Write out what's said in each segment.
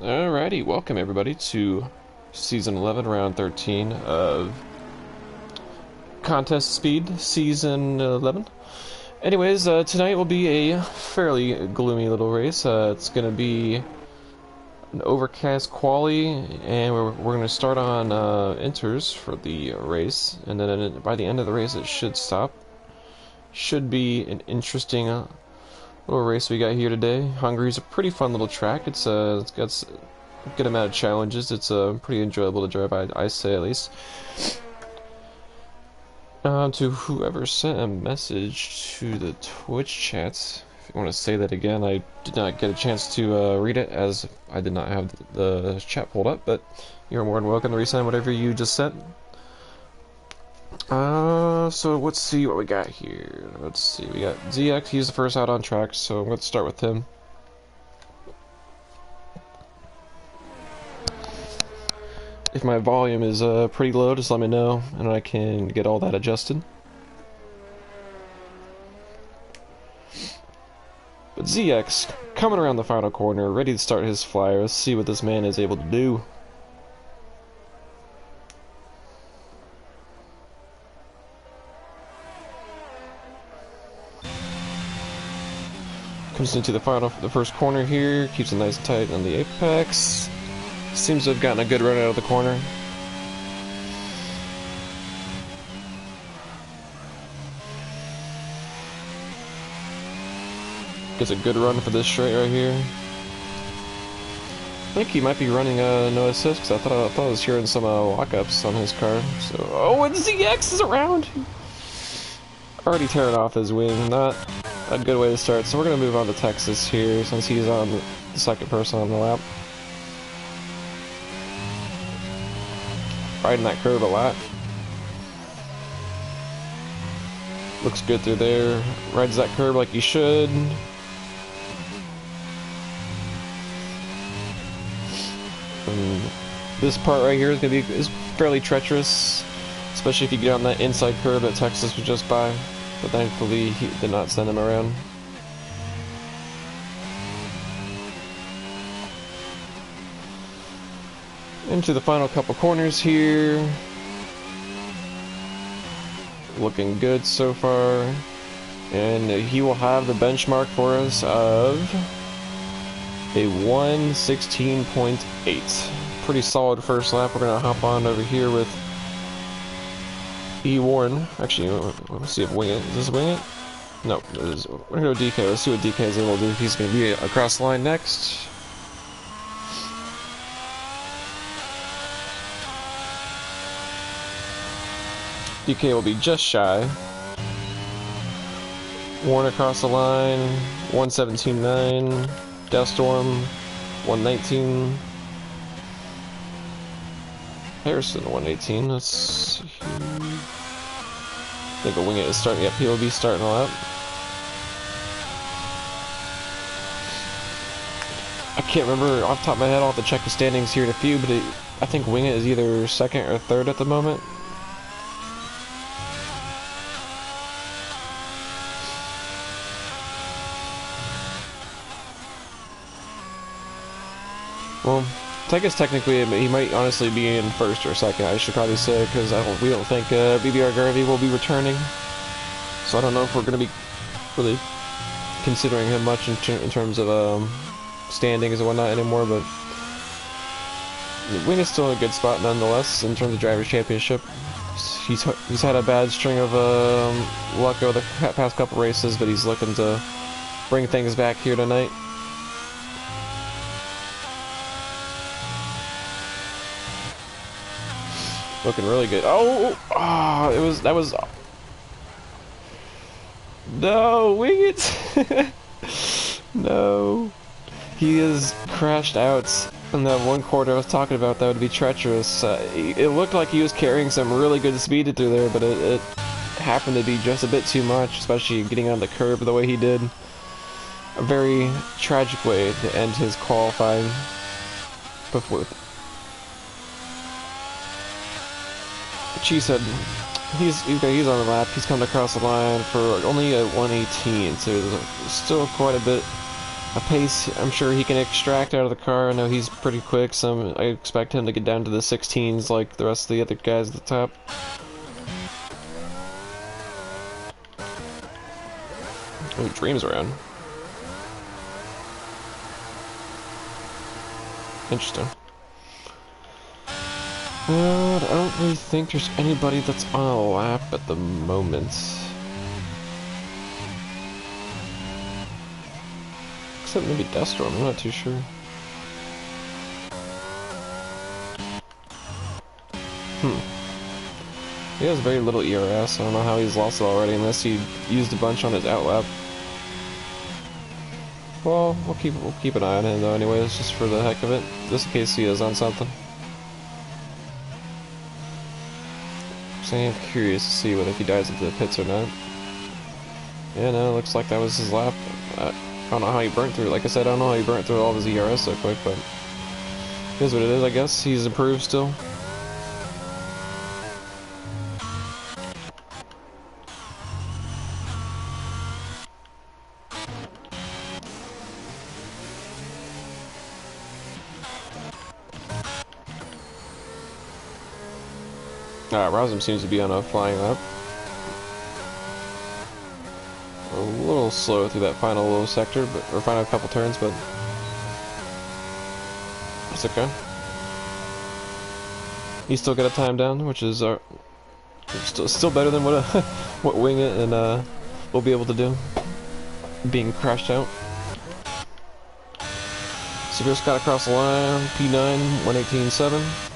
Alrighty, welcome everybody to Season 11, Round 13 of Contest Speed, Season 11. Anyways, tonight will be a fairly gloomy little race. It's going to be an overcast quali, and we're going to start on inters for the race, and then by the end of the race it should stop. Should be an interesting little race we got here today. Hungary's a pretty fun little track. It's got a good amount of challenges. It's pretty enjoyable to drive, I say at least. To whoever sent a message to the Twitch chats, if you want to say that again, I did not get a chance to read it as I did not have the chat pulled up, but you're more than welcome to resend whatever you just sent. So let's see what we got here. Let's see, we got ZX, he's the first out on track, so I'm going to start with him. If my volume is pretty low, just let me know, and I can get all that adjusted. But ZX, coming around the final corner, ready to start his flyer. Let's see what this man is able to do. Comes into the first corner here, keeps it nice and tight on the apex. Seems to have gotten a good run out of the corner. Gets a good run for this straight right here. I think he might be running no assist, because I thought I was hearing some lockups on his car. So, oh, and ZX is around! Already tearing off his wing, not a good way to start. So we're going to move on to Texas here, since he's on the second person on the lap. Riding that curve a lot. Looks good through there. Rides that curve like he should. And this part right here is fairly treacherous, especially if you get on that inside curve that Texas was just by. But thankfully he did not send him around. Into the final couple corners here. Looking good so far. And he will have the benchmark for us of a 1:16.8. Pretty solid first lap. We're going to hop on over here with E. Warren. Actually, let's see if Wing It. Is this Wing It? No, we're going to go DK. Let's see what DK is able to do. He's going to be across the line next. DK will be just shy. Warren across the line, 1:17.9. Deathstorm, 1:19. Harrison, 1:18. Let's see here. I think a Wing It is starting. Yep, he will be starting a lap. I can't remember off the top of my head. I'll have to check the standings here in a few, but I think Wing It is either second or third at the moment. Well, I guess technically he might honestly be in first or second, I should probably say, because we don't think BBR Garvey will be returning. So I don't know if we're going to be really considering him much in terms of standings and whatnot anymore, but Wing is still in a good spot nonetheless in terms of Drivers' Championship. He's had a bad string of luck over the past couple races, but he's looking to bring things back here tonight. Looking really good. Oh, that was. No, Wing It. No, he is crashed out in that one corner I was talking about. That would be treacherous. It looked like he was carrying some really good speed through there, but it happened to be just a bit too much, especially getting on the curb the way he did. A very tragic way to end his qualifying before. She said he's on the lap. He's coming across the line for only a 1:18, so there's still quite a bit a pace I'm sure he can extract out of the car. I know he's pretty quick, so I expect him to get down to the 16s like the rest of the other guys at the top. Oh, Dream's around. Interesting. But I don't really think there's anybody that's on a lap at the moment. Except maybe Deathstorm, I'm not too sure. He has very little ERS. I don't know how he's lost it already unless he used a bunch on his outlap. Well, we'll keep an eye on him though anyways, just for the heck of it. Just in case he is on something. So I'm curious to see if he dies into the pits or not. Yeah, no, looks like that was his lap. I don't know how he burnt through. Like I said, I don't know how he burnt through all of his ERS so quick, but here's what it is, I guess. He's improved still. Rosum seems to be on a flying lap. A little slow through that final little sector, or final couple turns, but it's okay. He's still got a time down, which is still better than what what Wing It and will be able to do, being crashed out. So just got across the line, P9, 118.7.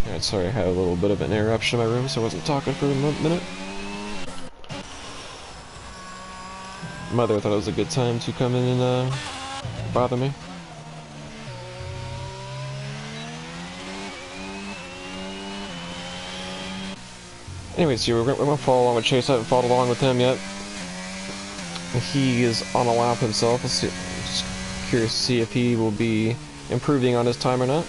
Alright, sorry, I had a little bit of an interruption in my room, so I wasn't talking for a minute. Mother thought it was a good time to come in and bother me. Anyways, we're gonna follow along with Chase. I haven't followed along with him yet. He is on a lap himself. Just curious to see if he will be improving on his time or not.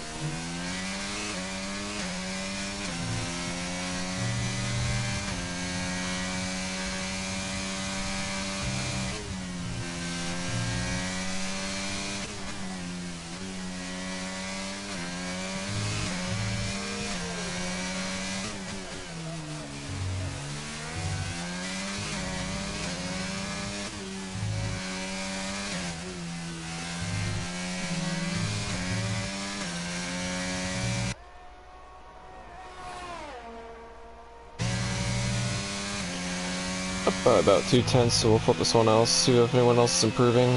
Up by about 2/10, so we'll flip this one else, see if anyone else is improving.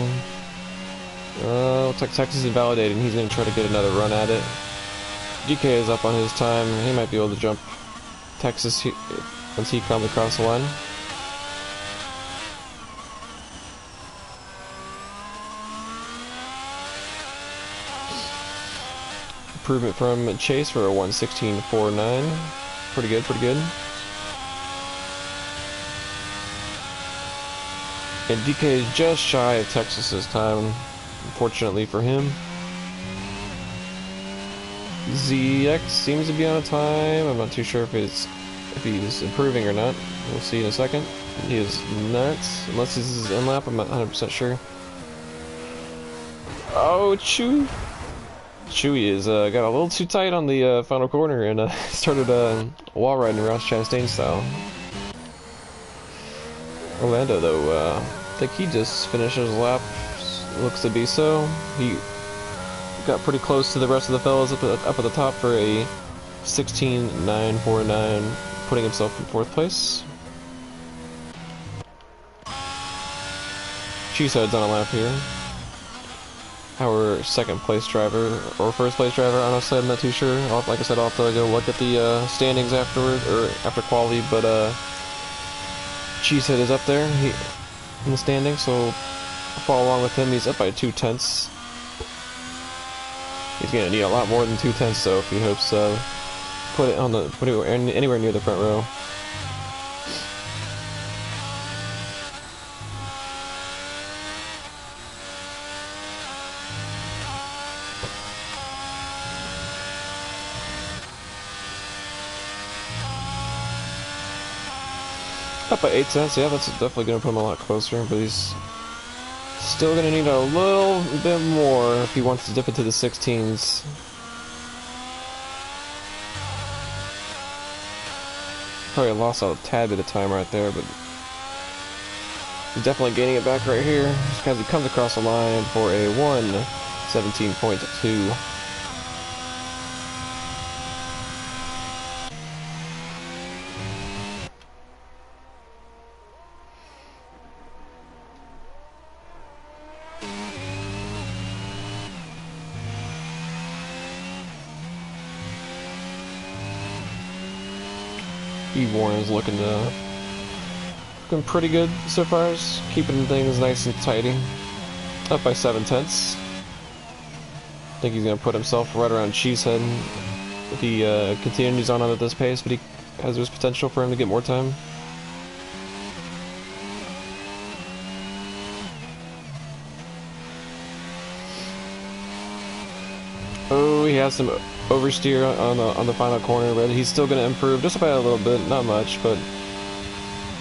Looks like Texas is invalidated, and he's going to try to get another run at it. DK is up on his time, he might be able to jump Texas once he comes across the line. Improvement from Chase for a 1:16.49. Pretty good, pretty good. And DK is just shy of Texas's time, unfortunately for him. ZX seems to be on a time. I'm not too sure if he's improving or not. We'll see in a second. He is not, unless this is his in lap. I'm not 100% sure. Oh, Chewy is got a little too tight on the final corner and started wall riding Ross Chastain style. Orlando, though, I think he just finished his lap. Looks to be so. He got pretty close to the rest of the fellas up at the top for a 16.949, putting himself in 4th place. Cheesehead's on a lap here. Our 2nd place driver, or 1st place driver, honestly, I'm not too sure. Like I said, I'll have to go look at the standings afterward, or after quali, but Cheesehead is up there in the standings, so I'll follow along with him. He's up by 2/10. He's gonna need a lot more than 2/10 though if he hopes put it anywhere near the front row. Up by 8/10, yeah, that's definitely gonna put him a lot closer, but he's still gonna need a little bit more if he wants to dip into the 16s. Probably lost a tad bit of time right there, but he's definitely gaining it back right here because he comes across the line for a 1:17.2. Warren's looking pretty good so far, just keeping things nice and tidy. Up by 7/10. I think he's gonna put himself right around Cheesehead if he continues on at this pace, but there's potential for him to get more time. Oh, he has some oversteer on the final corner, but he's still going to improve just by a little bit, not much, but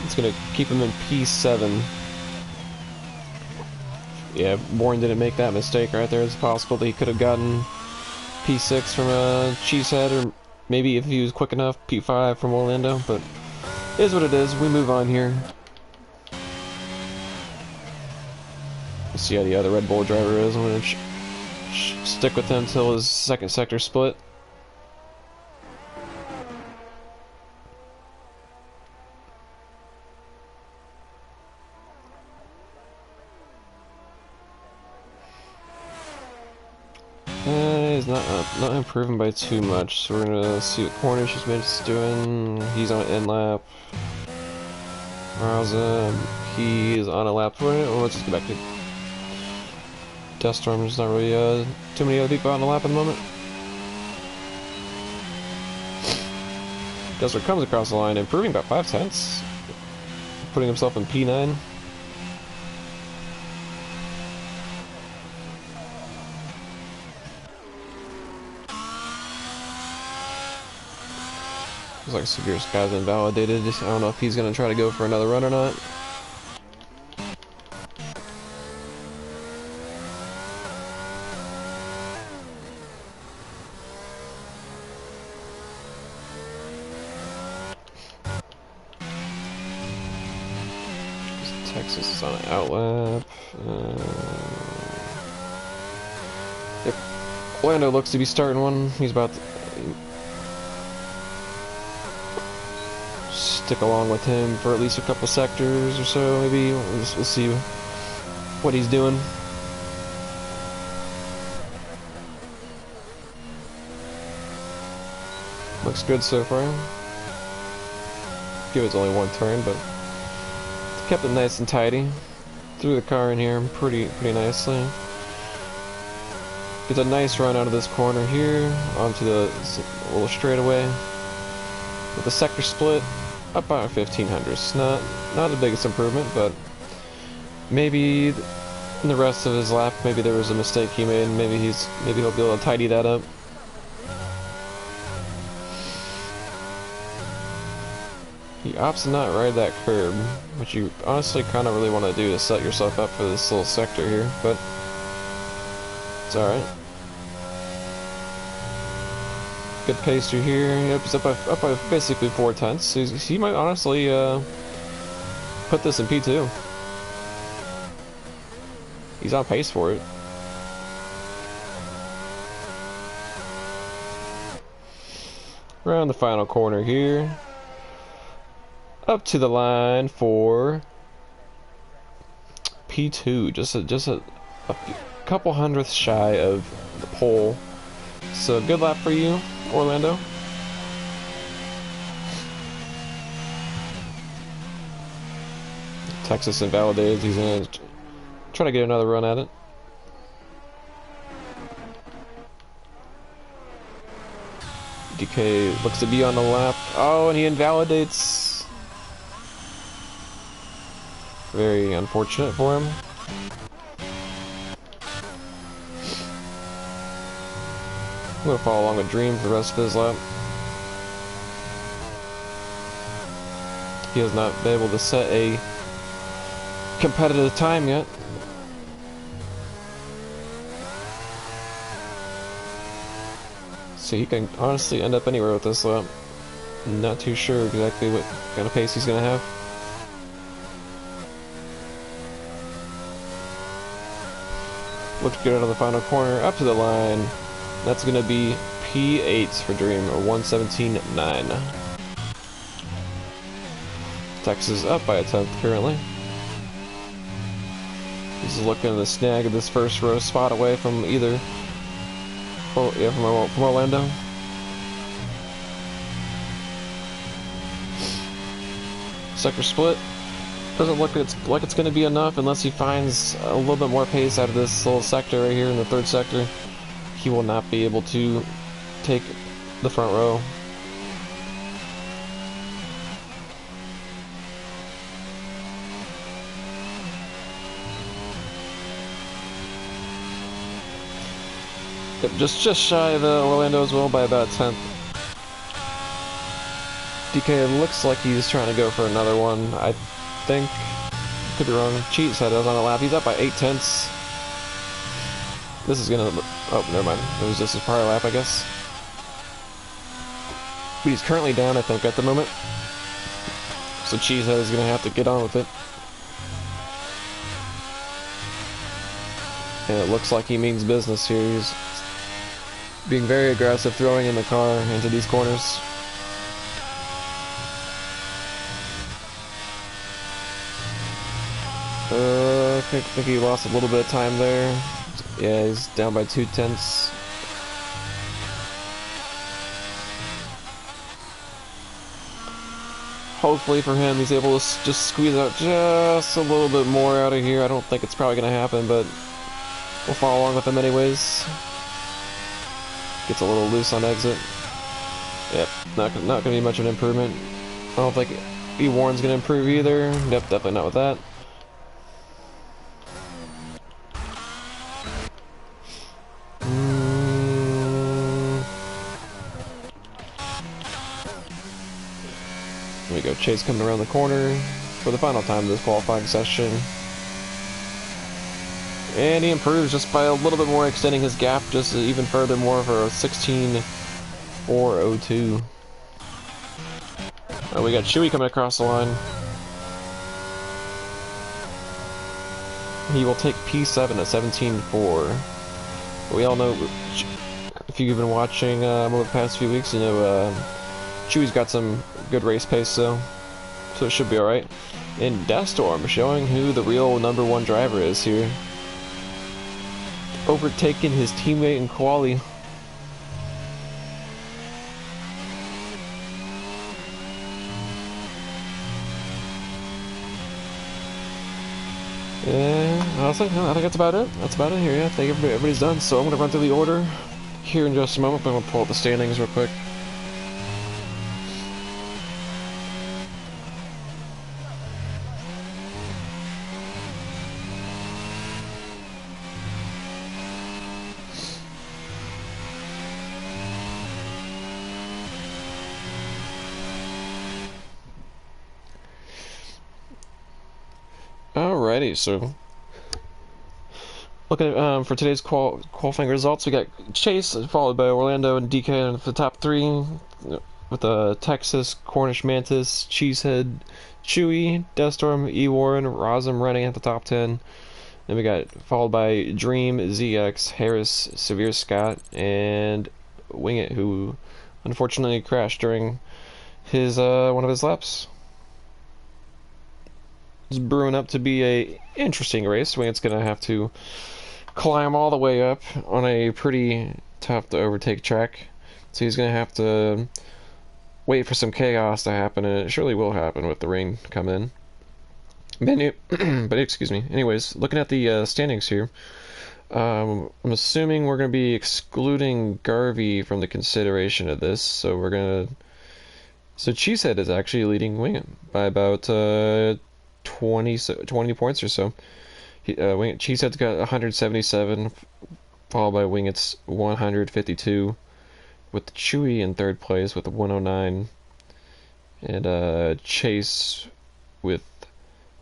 it's going to keep him in P7. Yeah, Warren didn't make that mistake right there. It's possible that he could have gotten P6 from Cheesehead, or maybe if he was quick enough, P5 from Orlando, but it is what it is. We move on here. Let's see how the other Red Bull driver is. I'm going to stick with him until his second sector split. He's not improving by too much, so we're gonna see what Cornish is doing. He's on an end lap. Raza, he is on a lap for it. Well, let's just go back to Deathstorm. There's not really too many other people on the lap at the moment. Deathstorm comes across the line, improving about 5/10, putting himself in P9. Looks like Severe Sky's invalidated. I don't know if he's gonna try to go for another run or not. Texas is on an outlap. Yep. Orlando looks to be starting one. He's about to stick along with him for at least a couple sectors or so, maybe. We'll see what he's doing. Looks good so far. Give it only one turn, but kept it nice and tidy. Threw the car in here pretty nicely. Gets a nice run out of this corner here onto the little straightaway with the sector split up by 1,500. Not the biggest improvement, but maybe in the rest of his lap, maybe there was a mistake he made. Maybe he'll be able to tidy that up. He opts to not ride that curb, which you honestly kind of really want to do to set yourself up for this little sector here, but it's alright. Good pace through here. Yep, he's up by basically 4/10. So he might honestly put this in P2. He's on pace for it. Around the final corner here. Up to the line for P2, just a couple hundredths shy of the pole. So good lap for you, Orlando. Texas invalidated. He's gonna try to get another run at it. DK looks to be on the lap. Oh, and he invalidates. Very unfortunate for him. I'm gonna follow along with Dream for the rest of his lap. He has not been able to set a competitive time yet. So he can honestly end up anywhere with this lap. Not too sure exactly what kind of pace he's gonna have. Looks good out of the final corner, up to the line. That's gonna be P8 for Dream, or 1:17.9. Texas up by a 10th currently. He's looking to snag this first row spot away from either. Oh, yeah, from Orlando. Sector split. Doesn't look like it's going to be enough unless he finds a little bit more pace out of this little sector right here in the third sector. He will not be able to take the front row. Yep, just shy of Orlando as well by about a 10th. DK looks like he's trying to go for another one. I think, could be wrong. Cheat said it was on a lap. He's up by 8/10. This is gonna. Oh, never mind. It was just his prior lap, I guess. But he's currently down, I think, at the moment. So Cheesehead is gonna have to get on with it. And it looks like he means business here. He's being very aggressive, throwing in the car into these corners. I think he lost a little bit of time there. Yeah, he's down by 2/10. Hopefully for him, he's able to just squeeze out just a little bit more out of here. I don't think it's probably going to happen, but we'll follow along with him anyways. Gets a little loose on exit. Yep, not going to be much of an improvement. I don't think E-Warren's going to improve either. Yep, definitely not with that. There we go, Chase coming around the corner for the final time of this qualifying session. And he improves just by a little bit more, extending his gap just even further more for a 16.402. We got Chewy coming across the line. He will take P7 at 17.4. We all know, if you've been watching over the past few weeks, you know Chewy's got some good race pace, so it should be alright. And Deathstorm showing who the real #1 driver is here. Overtaking his teammate in quali. Yeah, I think that's about it. That's about it here. Yeah, I think everybody's done. So I'm gonna run through the order here in just a moment. I'm gonna pull up the standings real quick. Alrighty, so looking at for today's qualifying results, we got Chase followed by Orlando and DK in the top 3, with Texas, Cornish Mantis, Cheesehead, Chewy, Deathstorm, E-Warren, Rosum running at the top 10. Then we got followed by Dream, ZX, Harris, Severe Scott, and Wing It, who unfortunately crashed during his one of his laps. It's brewing up to be a interesting race. Wing's gonna have to climb all the way up on a pretty tough to overtake track, so he's gonna have to wait for some chaos to happen, and it surely will happen with the rain coming in. But excuse me. Anyways, looking at the standings here, I'm assuming we're going to be excluding Garvey from the consideration of this, so we're going to... So Cheesehead is actually leading Wingit by about 20 points or so. Cheesehead's got 177, followed by Wingit's 152, with Chewy in third place with 109, and Chase with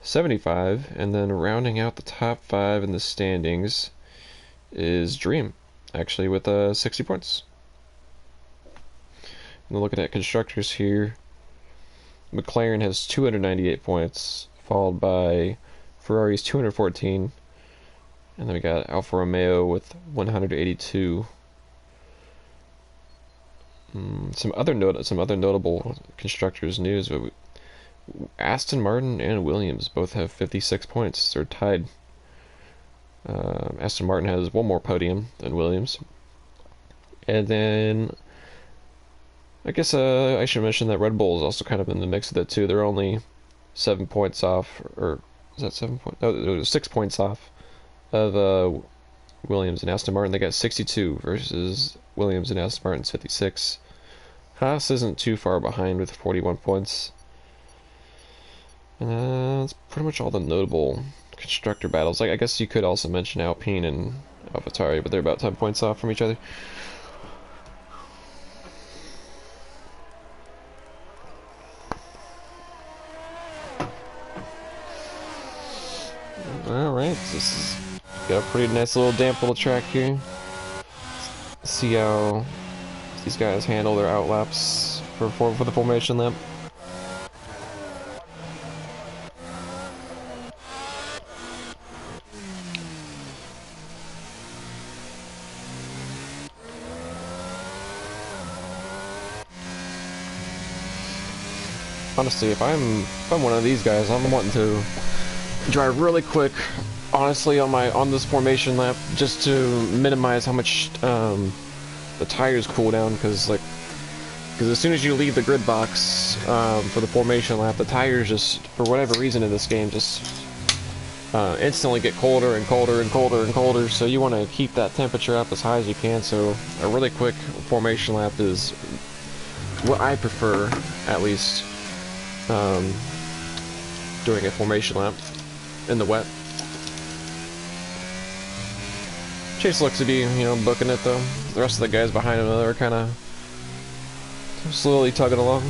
75, and then rounding out the top 5 in the standings is Dream, actually with 60 points. And looking at constructors here, McLaren has 298 points, followed by Ferrari's 214, and then we got Alfa Romeo with 182. Some other notable constructors news. But Aston Martin and Williams both have 56 points. They're tied. Aston Martin has one more podium than Williams, and then I guess I should mention that Red Bull is also kind of in the mix of that too. They're only 7 points off, or is that 7 points? No, it was 6 points off of Williams and Aston Martin. They got 62 versus Williams and Aston Martin's 56. Haas isn't too far behind with 41 points. And that's pretty much all the notable constructor battles. I guess you could also mention Alpine and AlphaTauri, but they're about 10 points off from each other. Alright, this is got a pretty nice little damp little track here. Let's see how these guys handle their outlaps for the formation lap. Honestly, if I'm one of these guys, I'm wanting to drive really quick, honestly, on this formation lap, just to minimize how much the tires cool down, because as soon as you leave the grid box for the formation lap, the tires just, for whatever reason in this game, just instantly get colder and colder and colder and colder. So you want to keep that temperature up as high as you can. So a really quick formation lap is what I prefer, at least, doing a formation lap in the wet. Chase looks to be, booking it though. The rest of the guys behind him are kind of slowly tugging along.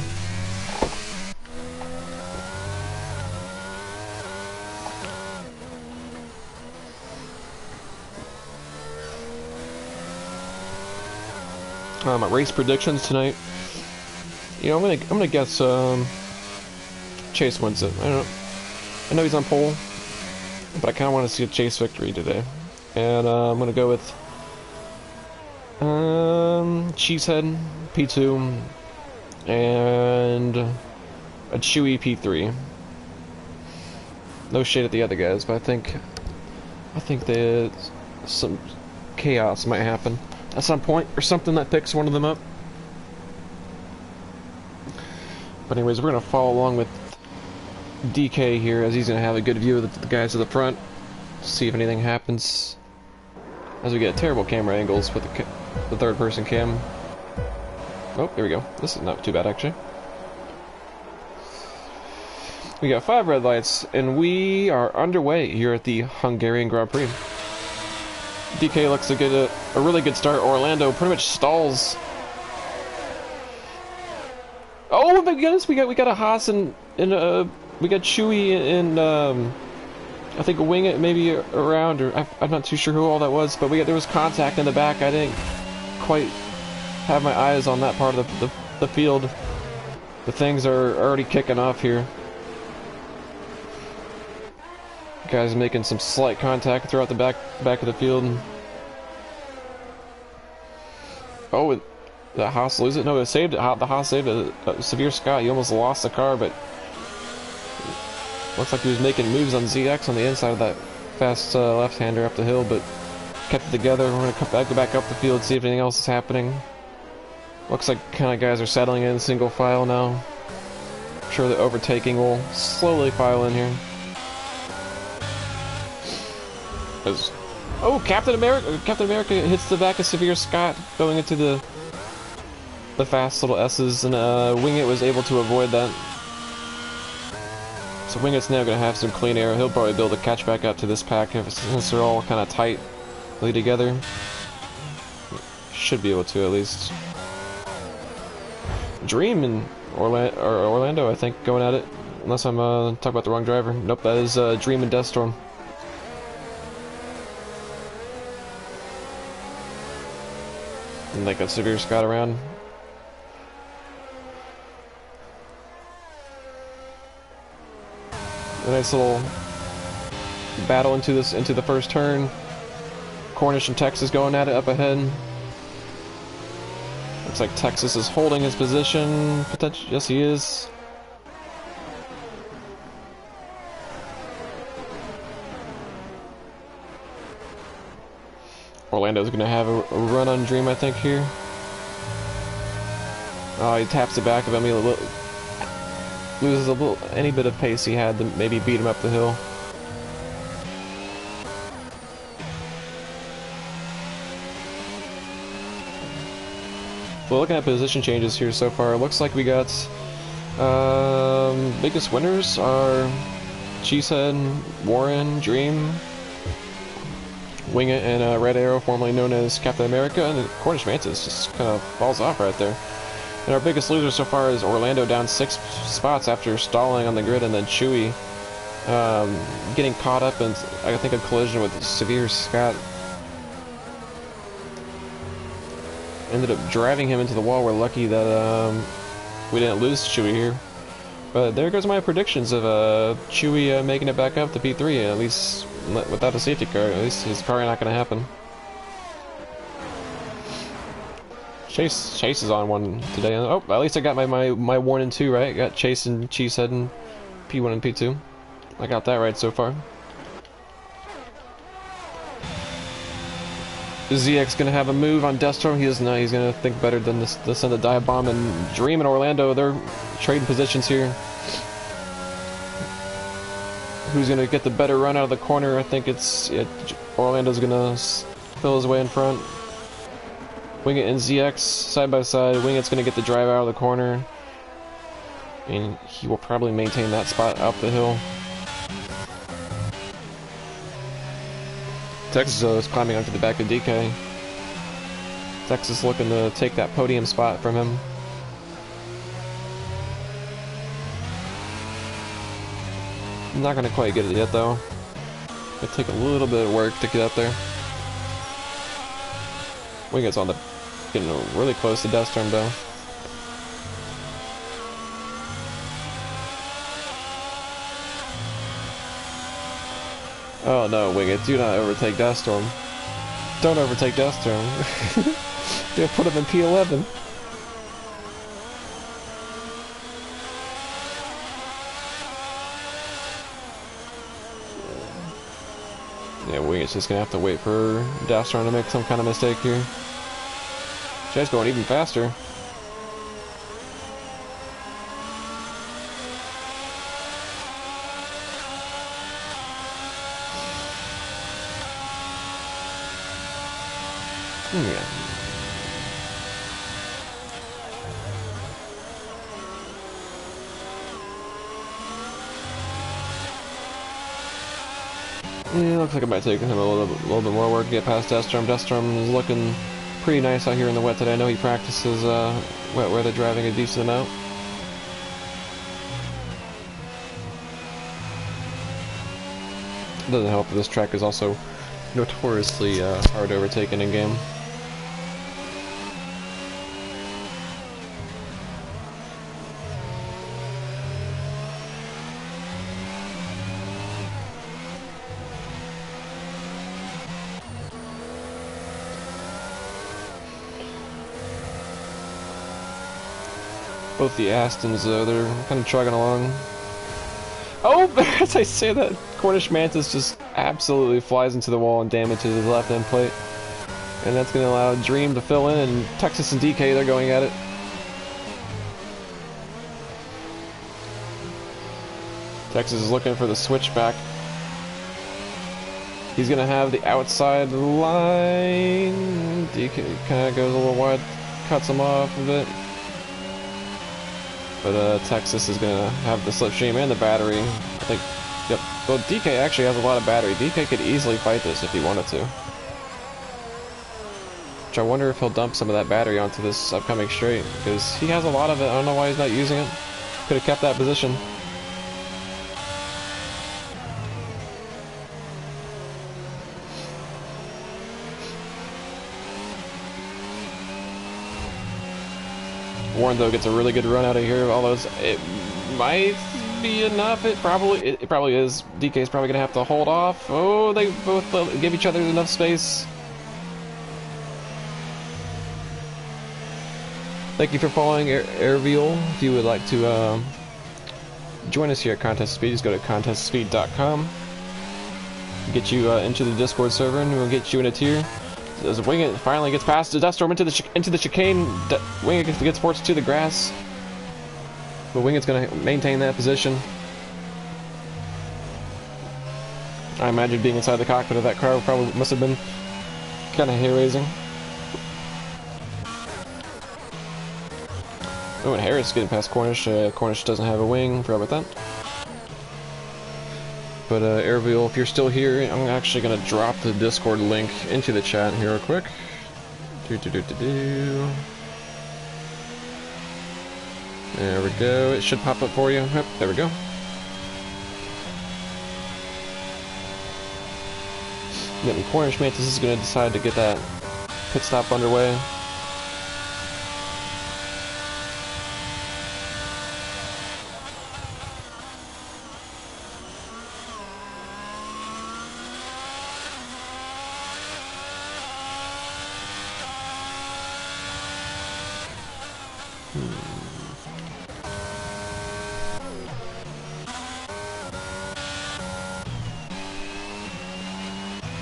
My race predictions tonight. I'm gonna guess Chase wins it. I know he's on pole, but I kind of want to see a Chase victory today, and I'm gonna go with Cheesehead P2 and a Chewy P3. No shade at the other guys, but I think that some chaos might happen at some point, or something that picks one of them up. But anyways, we're gonna follow along with DK here, as he's gonna have a good view of the guys at the front, see if anything happens, as we get terrible camera angles with the third person cam. Oh, there we go. This is not too bad, actually. We got 5 red lights, and we are underway here at the Hungarian Grand Prix. DK looks to get a really good start. Orlando pretty much stalls. Oh my goodness, we got a Haas and we got Chewy and I think a Wingit maybe around, or I'm not too sure who all that was, but there was contact in the back. I didn't quite have my eyes on that part of the field. The things are already kicking off here. Guys making some slight contact throughout the back of the field. Oh, the Haas lose it? No, it saved it. The Haas saved a severe Scott. He almost lost the car, but looks like he was making moves on ZX on the inside of that fast left-hander up the hill, but kept it together. We're going to go back up the field, see if anything else is happening. Looks like kind of guys are settling in single file now. I'm sure the overtaking will slowly file in here. As Oh, Captain America! Captain America hits the back of Severe Scott, going into the fast little S's, and Wingit was able to avoid that. So Wingit's now gonna have some clean air. He'll probably be able to catch back up to this pack since they're all kind of tightly together. Should be able to at least. Dream and Orlando, I think, going at it. Unless I'm talking about the wrong driver. Nope, that is Dream and Deathstorm. And they got Severe Scott around. A nice little battle into the first turn. Cornish and Texas going at it up ahead. Looks like Texas is holding his position. Potentially, yes, he is. Orlando's gonna have a run on Dream, I think, here. Oh, he taps the back of him. He loses any bit of pace he had to maybe beat him up the hill. Well, looking at position changes here so far, it looks like we got biggest winners are Cheesehead, Warren, Dream, Wingit, and Red Arrow, formerly known as Captain America, and Cornish Mantis just kind of falls off right there. And our biggest loser so far is Orlando, down 6 spots after stalling on the grid, and then Chewy getting caught up in, I think, a collision with Severe Scott. Ended up driving him into the wall. We're lucky that we didn't lose Chewy here. But there goes my predictions of Chewy making it back up to P3, at least without a safety car. At least it's probably not going to happen. Chase is on one today. Oh, at least I got my 1 and 2 right. Got Chase and Cheesehead in P1 and P2. I got that right so far. ZX gonna have a move on Deathstorm. He doesn't know. He's gonna think better than to send a dive bomb. And Dream and Orlando, they're trading positions here. Who's gonna get the better run out of the corner? I think it's Orlando's gonna fill his way in front. Wingit and ZX side by side. Wingit's gonna get the drive out of the corner, and he will probably maintain that spot up the hill. Texas is climbing onto the back of DK. Texas looking to take that podium spot from him. Not gonna quite get it yet though. It'll take a little bit of work to get up there. Wingit's on the getting really close to Deathstorm though. Oh no, Wingit, do not overtake Deathstorm. Don't overtake Deathstorm. You'll put him in P11. Yeah, Wingit's just gonna have to wait for Deathstorm to make some kind of mistake here. Jay's going even faster. Yeah. Yeah, looks like it might take him a little bit more work to get past Deathstorm. Deathstorm is looking pretty nice out here in the wet today. I know he practices wet weather driving a decent amount. It doesn't help that this track is also notoriously hard to overtake in game. Both the Astons, they're kind of chugging along. Oh, as I say that, Cornish Mantis just absolutely flies into the wall and damages his left end plate. And that's going to allow Dream to fill in, and Texas and DK, they're going at it. Texas is looking for the switchback. He's gonna have the outside line. DK kind of goes a little wide, cuts him off a bit. But Texas is gonna have the slipstream and the battery. I think. Yep. Well, DK actually has a lot of battery. DK could easily fight this if he wanted to. Which I wonder if he'll dump some of that battery onto this upcoming straight, because he has a lot of it. I don't know why he's not using it. Could have kept that position. Warren though gets a really good run out of here. All those, it might be enough. It probably is. DK's probably gonna have to hold off. Oh, they both give each other enough space. Thank you for following Airveal. If you would like to join us here at Contest Speed, just go to contestspeed.com. Get you into the Discord server, and we'll get you in a tier. As Wing It finally gets past the Dust Storm into the chicane, Wing It gets forced to the grass. But Wing It's going to maintain that position. I imagine being inside the cockpit of that car probably must have been kind of hair-raising. Oh, and Harris getting past Cornish. Cornish doesn't have a wing. Forgot about that. But Airveal, if you're still here, I'm actually going to drop the Discord link into the chat here real quick. There we go. It should pop up for you. Yep, there we go. Yep, and Cornish Mantis is going to decide to get that pit stop underway.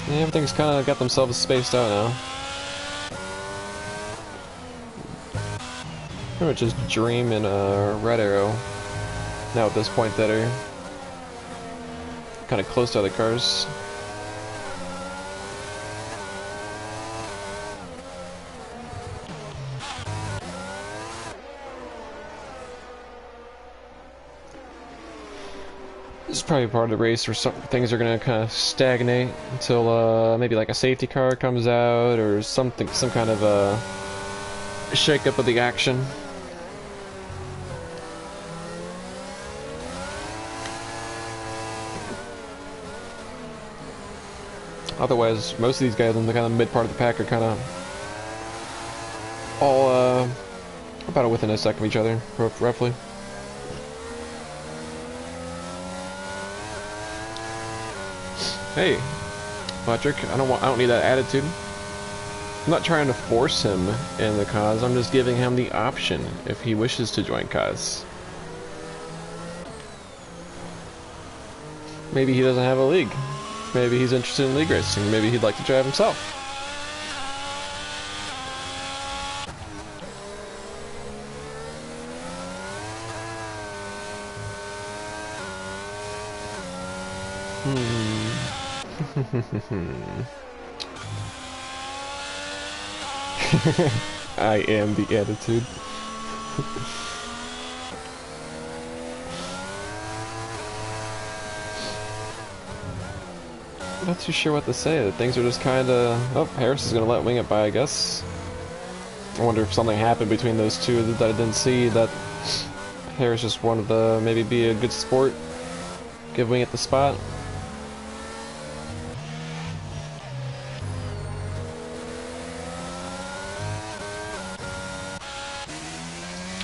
Yeah, everything's kind of got themselves spaced out now. Pretty much just Dream and Red Arrow now at this point that are kind of close to other cars. This is probably part of the race where some things are going to kind of stagnate until maybe like a safety car comes out or something, some kind of shake up of the action. Otherwise, most of these guys in the kind of mid part of the pack are kind of all about within a second of each other, roughly. Hey, Patrick, I don't need that attitude. I'm not trying to force him in the cause, I'm just giving him the option if he wishes to join cause. Maybe he doesn't have a league. Maybe he's interested in league racing. Maybe he'd like to drive himself. I am the attitude. Not too sure what to say. Things are just kind of... Oh, Harris is going to let Wing It by, I guess. I wonder if something happened between those two that I didn't see, that Harris just wanted to maybe be a good sport, give Wing It the spot.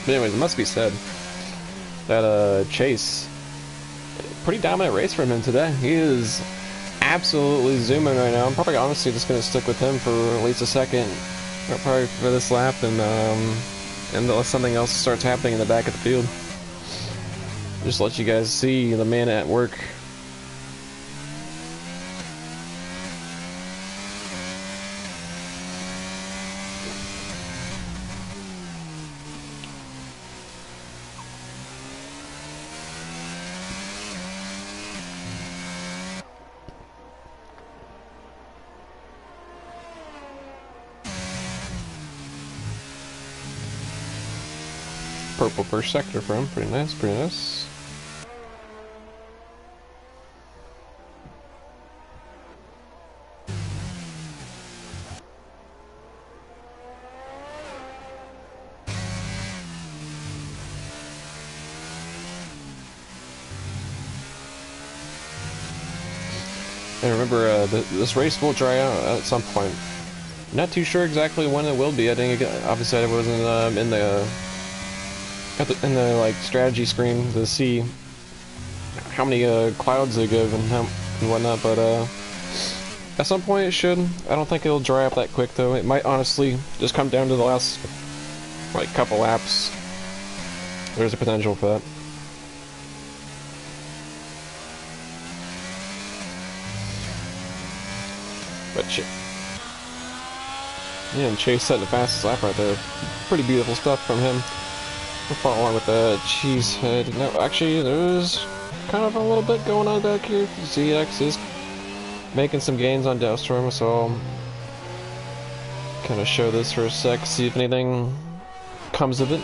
But anyways, it must be said that Chase, pretty dominant race from him today. He is absolutely zooming right now. I'm probably honestly just going to stick with him for at least a second, or probably for this lap, and unless something else starts happening in the back of the field. Just let you guys see the man at work. purple first sector for him. Pretty nice, pretty nice. And remember, this race will dry out at some point. Not too sure exactly when it will be. I think obviously I wasn't in the like strategy screen to see how many clouds they give and whatnot. But at some point it should. I don't think it'll dry up that quick though. It might honestly just come down to the last like couple laps. There's a potential for that. But yeah, and Chase set the fastest lap right there. Pretty beautiful stuff from him. We'll follow along with the cheesehead. No, actually, there's kind of a little bit going on back here. ZX is making some gains on Deathstorm, so I'll kind of show this for a sec, see if anything comes of it.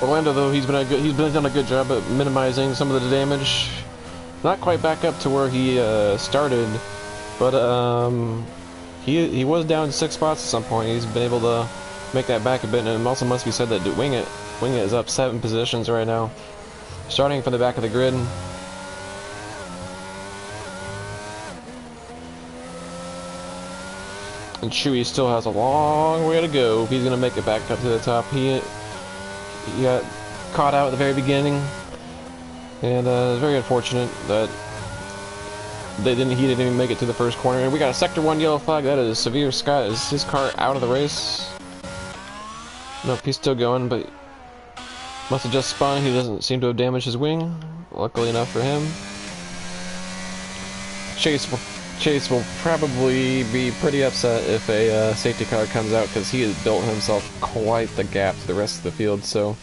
Orlando, though, he's done a good job at minimizing some of the damage. Not quite back up to where he started, but he was down 6 spots at some point. He's been able to make that back a bit, and it also must be said that Wing It is up 7 positions right now, starting from the back of the grid. And Chewy still has a long way to go if he's gonna make it back up to the top. He got caught out at the very beginning, and it's very unfortunate that he didn't even make it to the first corner. And we got a Sector 1 yellow flag. That is Severe Scott. Is his car out of the race? Nope, he's still going, but must have just spun. He doesn't seem to have damaged his wing, luckily enough for him. Chase will probably be pretty upset if a safety car comes out, because he has built himself quite the gap to the rest of the field. So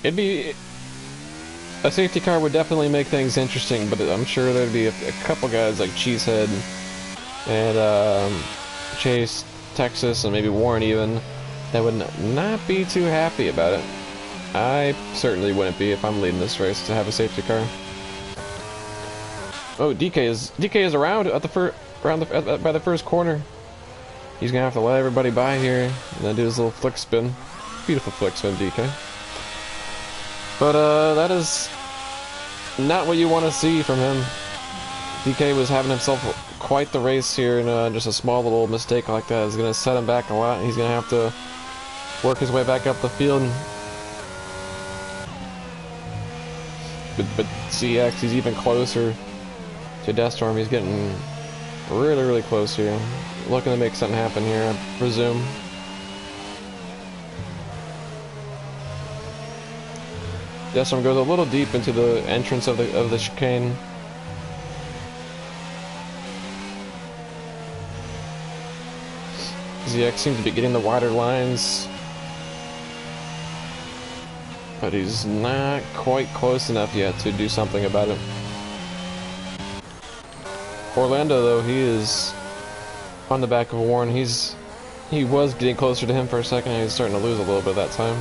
a safety car would definitely make things interesting, but I'm sure there'd be a couple guys like Cheesehead and Chase, Texas, and maybe Warren even, that would not be too happy about it. I certainly wouldn't be if I'm leading this race to have a safety car. Oh, DK is around at the by the first corner. He's gonna have to let everybody by here and then do his little flick spin. Beautiful flick spin, DK. But that is not what you want to see from him. DK was having himself quite the race here, and just a small little mistake like that is gonna set him back a lot. He's gonna have to work his way back up the field. But CX, he's even closer to Deathstorm. He's getting really, really close here. Looking to make something happen here, I presume. Deathstorm goes a little deep into the entrance of the chicane. ZX seems to be getting the wider lines, but he's not quite close enough yet to do something about it. Orlando, though, he is on the back of Warren. He was getting closer to him for a second, and he's starting to lose a little bit that time.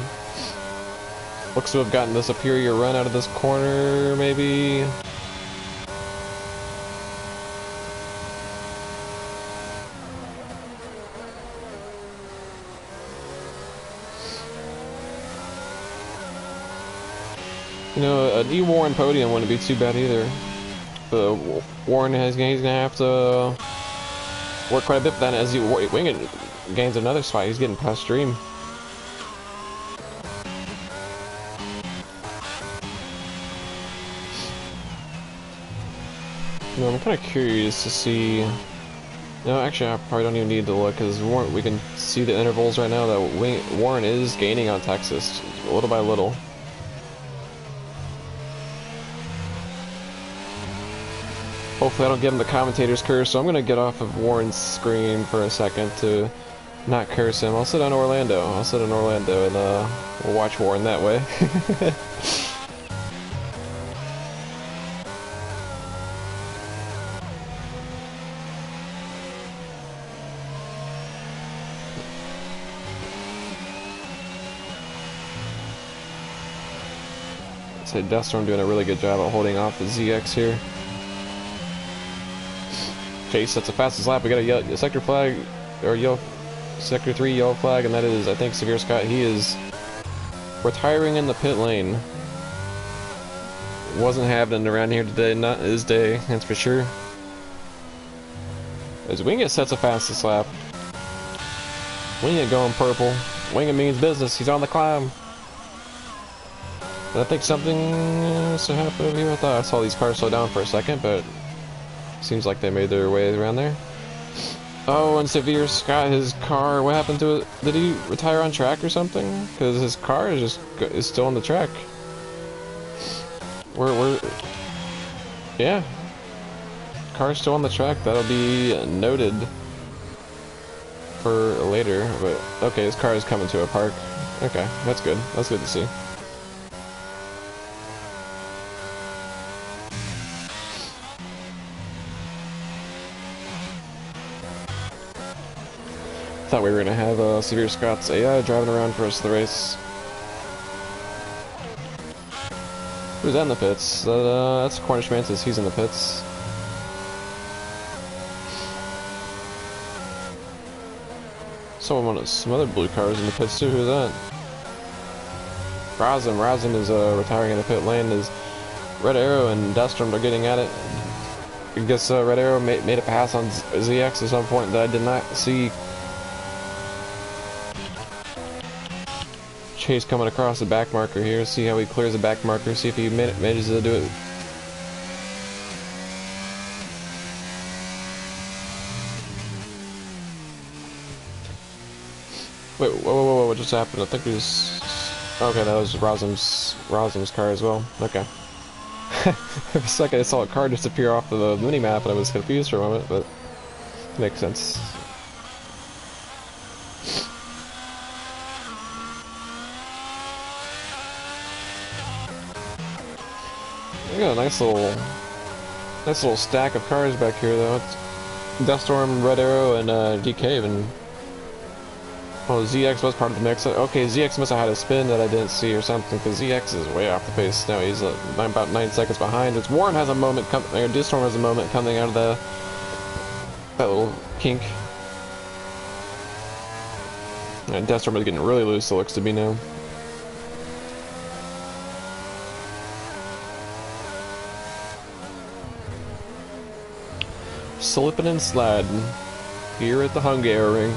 Looks to have gotten the superior run out of this corner, maybe. You know, a new Warren podium wouldn't be too bad either. But Warren he's gonna have to work quite a bit for that. As Wing It gains another spot, he's getting past Dream. You know, I'm kind of curious to see. No, actually, I probably don't even need to look, because we can see the intervals right now that Warren is gaining on Texas, little by little. Hopefully I don't give him the commentator's curse, so I'm going to get off of Warren's screen for a second to Not curse him. I'll sit on Orlando. I'll sit on Orlando and we'll watch Warren that way. I'd say Deathstorm doing a really good job at holding off the ZX here. Chase, that's the fastest lap. We got a sector flag, or yellow, sector 3 yellow flag, and that is, I think, Severe Scott. He is retiring in the pit lane. Wasn't happening around here today, not his day, that's for sure. As Wingit sets a fastest lap. Wingit going purple. Wingit means business. He's on the climb. But I think something has to happen over here. I thought I saw these cars slow down for a second, but seems like they made their way around there. Oh, and Severe Scott, his car, what happened to it? Did he retire on track or something? Because his car is still on the track. Yeah. Car's still on the track. That'll be noted for later. But okay, his car is coming to a park. Okay, that's good. That's good to see. Thought we were gonna have Severe Scott's AI driving around for us the race. Who's that in the pits? That's Cornish Mantis. He's in the pits. Some other blue cars in the pits too. Who's that? Razum is retiring in the pit lane. Is Red Arrow and Deathstorm are getting at it. I guess Red Arrow made a pass on ZX at some point that I did not see. Chase coming across the back marker here. See how he clears the back marker. See if he manages to do it. Wait, whoa, what just happened? I think we just... Okay, that was Razum's car as well. Okay. For a second I saw a car disappear off the mini-map and I was confused for a moment, but it makes sense. We got a nice little stack of cars back here though. It's Deathstorm, Red Arrow, and DK, and oh, ZX was part of the mix. Okay, ZX must have had a spin that I didn't see or something, because ZX is way off the pace now. He's about 9 seconds behind. It's Warren has a moment Deathstorm has a moment coming out of that little kink. And Deathstorm is getting really loose, it looks to be now. Slipping and sliding here at the Hungary.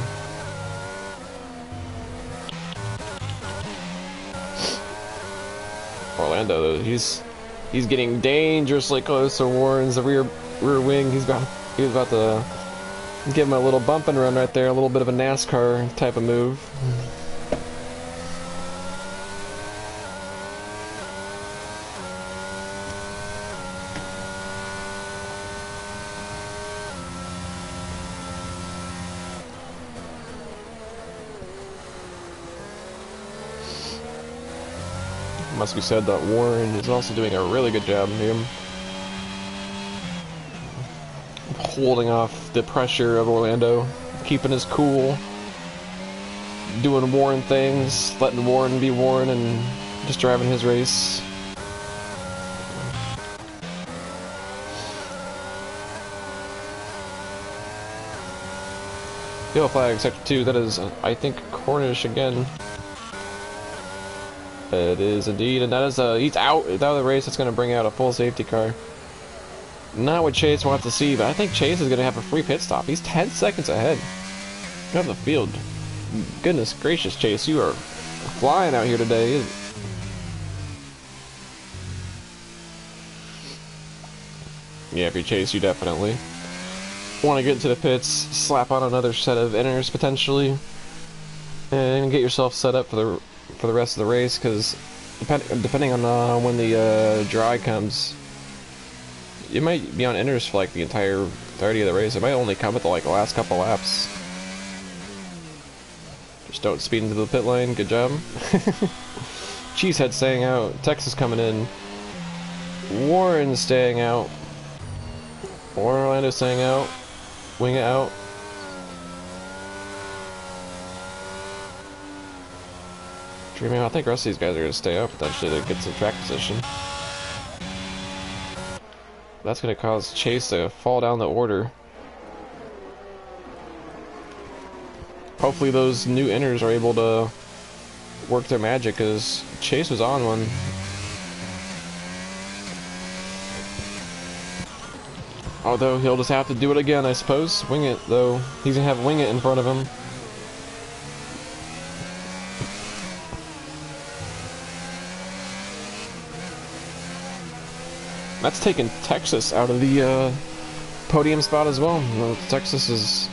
Orlando, though, he's getting dangerously close to Warren's rear wing. He's about to give him a little bump and run right there, a little bit of a NASCAR type of move. Must be said that Warren is also doing a really good job here, holding off the pressure of Orlando, keeping his cool, doing Warren things, letting Warren be Warren, and just driving his race. Yellow flag, sector 2, that is, I think, Cornish again. It is indeed, and that is he's out of the race. That's going to bring out a full safety car. Not what Chase wants to see, but I think Chase is going to have a free pit stop. He's 10 seconds ahead of the field. Goodness gracious, Chase, you are flying out here today. Yeah, if you're Chase, you definitely want to get into the pits, slap on another set of inners potentially, and get yourself set up for the rest of the race, because depending on when the dry comes, you might be on inners for like the entire 30 of the race. It might only come at the last couple laps. Just don't speed into the pit lane. Good job. Cheesehead staying out. Texas coming in. Warren staying out. Orlando staying out. Wing it out. Dreaming out. I think the rest of these guys are going to stay out potentially to get some track position. That's going to cause Chase to fall down the order. Hopefully those new inners are able to work their magic, because Chase was on one. Although he'll just have to do it again, I suppose. Wing it, though. He's going to have Wing It in front of him. That's taken Texas out of the podium spot as well. Texas is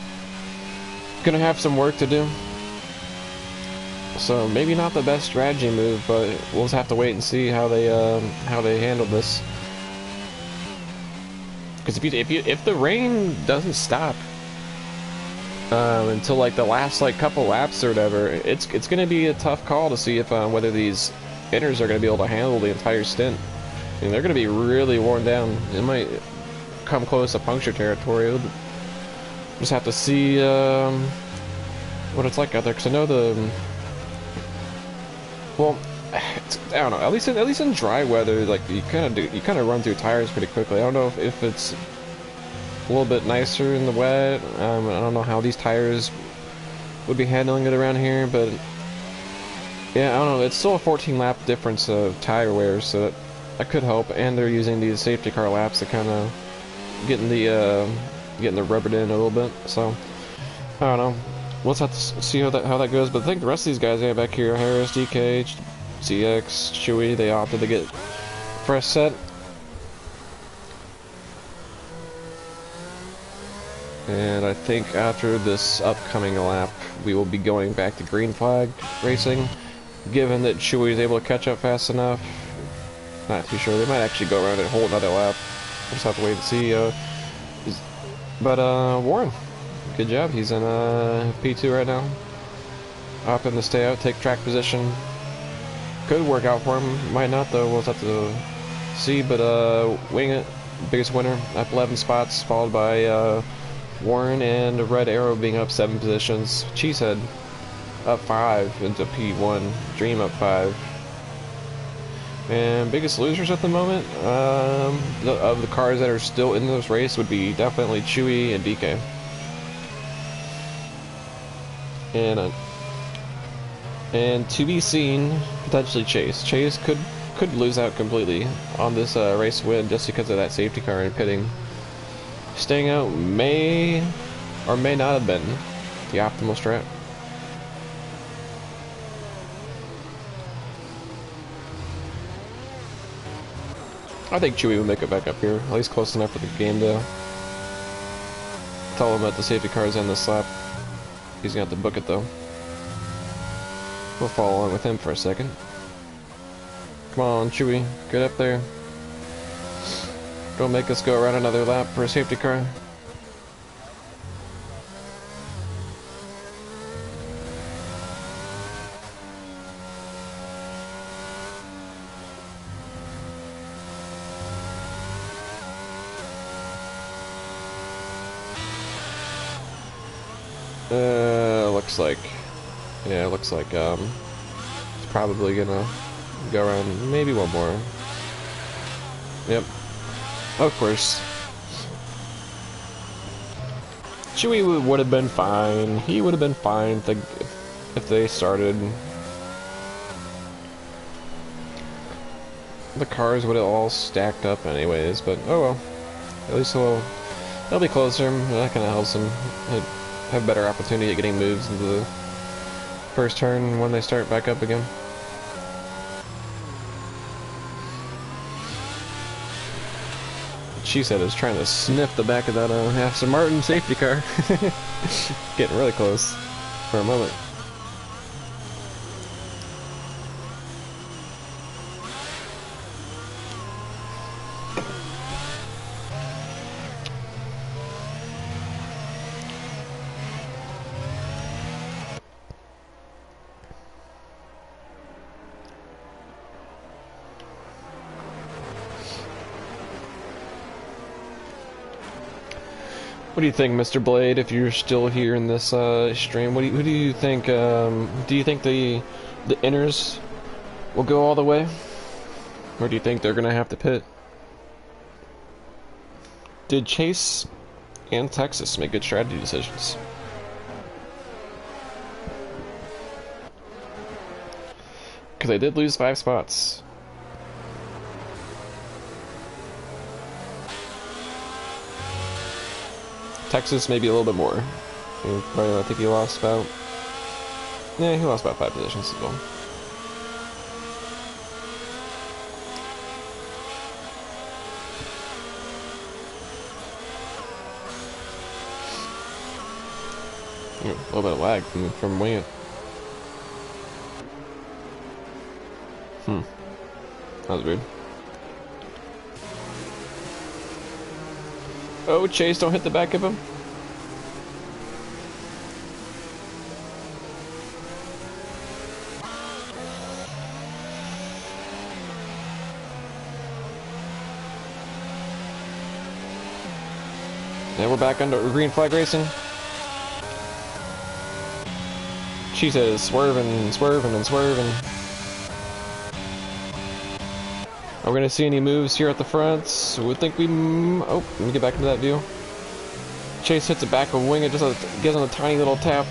going to have some work to do. So maybe not the best strategy move, but we'll just have to wait and see how they handle this. Because if the rain doesn't stop until like the last like couple laps or whatever, it's going to be a tough call to see if whether these inners are going to be able to handle the entire stint. I mean, they're going to be really worn down. It might come close to puncture territory. We'll just have to see what it's like out there. Because I know well, I don't know. At least in dry weather, like you kind of run through tires pretty quickly. I don't know if it's a little bit nicer in the wet. I don't know how these tires would be handling it around here, but yeah, I don't know. It's still a 14 lap difference of tire wear, so that could help. And they're using these safety car laps to kind of getting the rubbered in a little bit. So I don't know. We'll just have to see how that goes. But I think the rest of these guys back here, Harris, DK, CX, Chewy, they opted to get fresh set. And I think after this upcoming lap, we will be going back to green flag racing. Given that Chewy is able to catch up fast enough, not too sure. They might actually go around and hold another lap. We'll just have to wait and see. But Warren, good job. He's in P2 right now. Opting to stay out, take track position. Could work out for him. Might not though. We'll have to see. But Wing It, biggest winner, up 11 spots, followed by Warren and Red Arrow being up 7 positions. Cheesehead up 5 into P1. Dream up 5. And biggest losers at the moment of the cars that are still in this race would be definitely Chewy and DK. And to be seen, potentially Chase. Chase could lose out completely on this race win just because of that safety car and pitting. Staying out may or may not have been the optimal strat. I think Chewy will make it back up here, at least close enough for the game to tell him that the safety car is in this lap. He's gonna have to book it though. We'll follow along with him for a second. Come on, Chewy, get up there. Don't make us go around another lap for a safety car. Looks like it's probably gonna go around maybe one more. Yep. Of course. Chewy would have been fine. He would have been fine if they started. The cars would have all stacked up anyways, but oh well. At least they'll be closer. That kind of helps them have better opportunity at getting moves into the first turn when they start back up again. She said is trying to sniff the back of that Aston Martin safety car. Getting really close for a moment. What do you think, Mr. Blade? If you're still here in this stream, who do you think? Do you think the inners will go all the way, or do you think they're gonna have to pit? Did Chase and Texas make good strategy decisions? Because they did lose 5 spots. Texas maybe a little bit more. I think he lost about... Yeah, he lost about 5 positions as well. A little bit of lag from Wing It. That was weird. Oh, Chase, don't hit the back of him. And we're back under green flag racing. She says swerving and swerving and swerving. Are we gonna see any moves here at the front? So we think we... Oh, let me get back into that view. Chase hits the back of Wing It, just gives him a tiny little tap.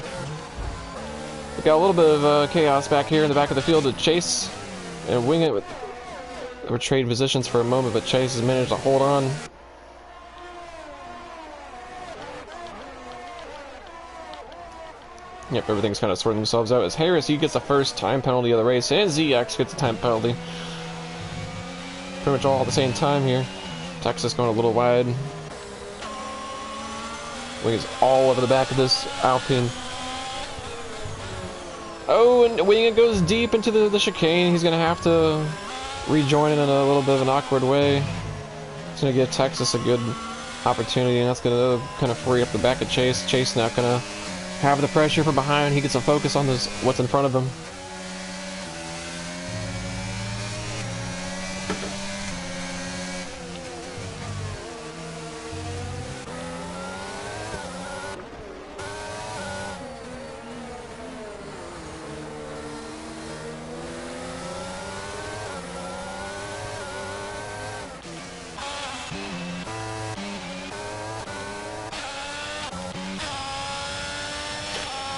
We got a little bit of chaos back here in the back of the field to Chase and Wing It. We're trading positions for a moment, but Chase has managed to hold on. Yep, everything's kind of sorting themselves out as Harris, he gets the first time penalty of the race, and ZX gets a time penalty. Pretty much all at the same time here. Texas going a little wide. Wing is all over the back of this Alpine. Oh, and Wing It goes deep into the chicane. He's going to have to rejoin it in a little bit of an awkward way. It's going to give Texas a good opportunity, and that's going to kind of free up the back of Chase. Chase now going to have the pressure from behind. He gets a focus on this, what's in front of him.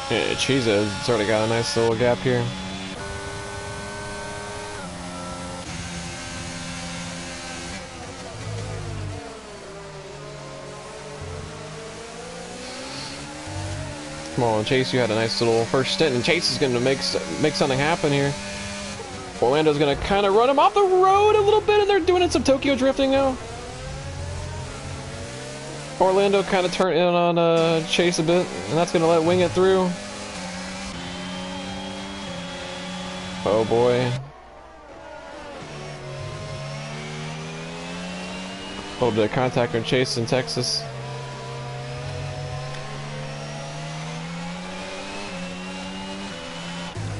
Yeah, Cheese's already got a nice little gap here. Come on, Chase, you had a nice little first stint, and Chase is going to make something happen here. Orlando's going to kind of run him off the road a little bit, and they're doing some Tokyo drifting now. Orlando kind of turned in on Chase a bit, and that's going to let Wing It through. Oh boy. A little bit of contact on Chase in Texas.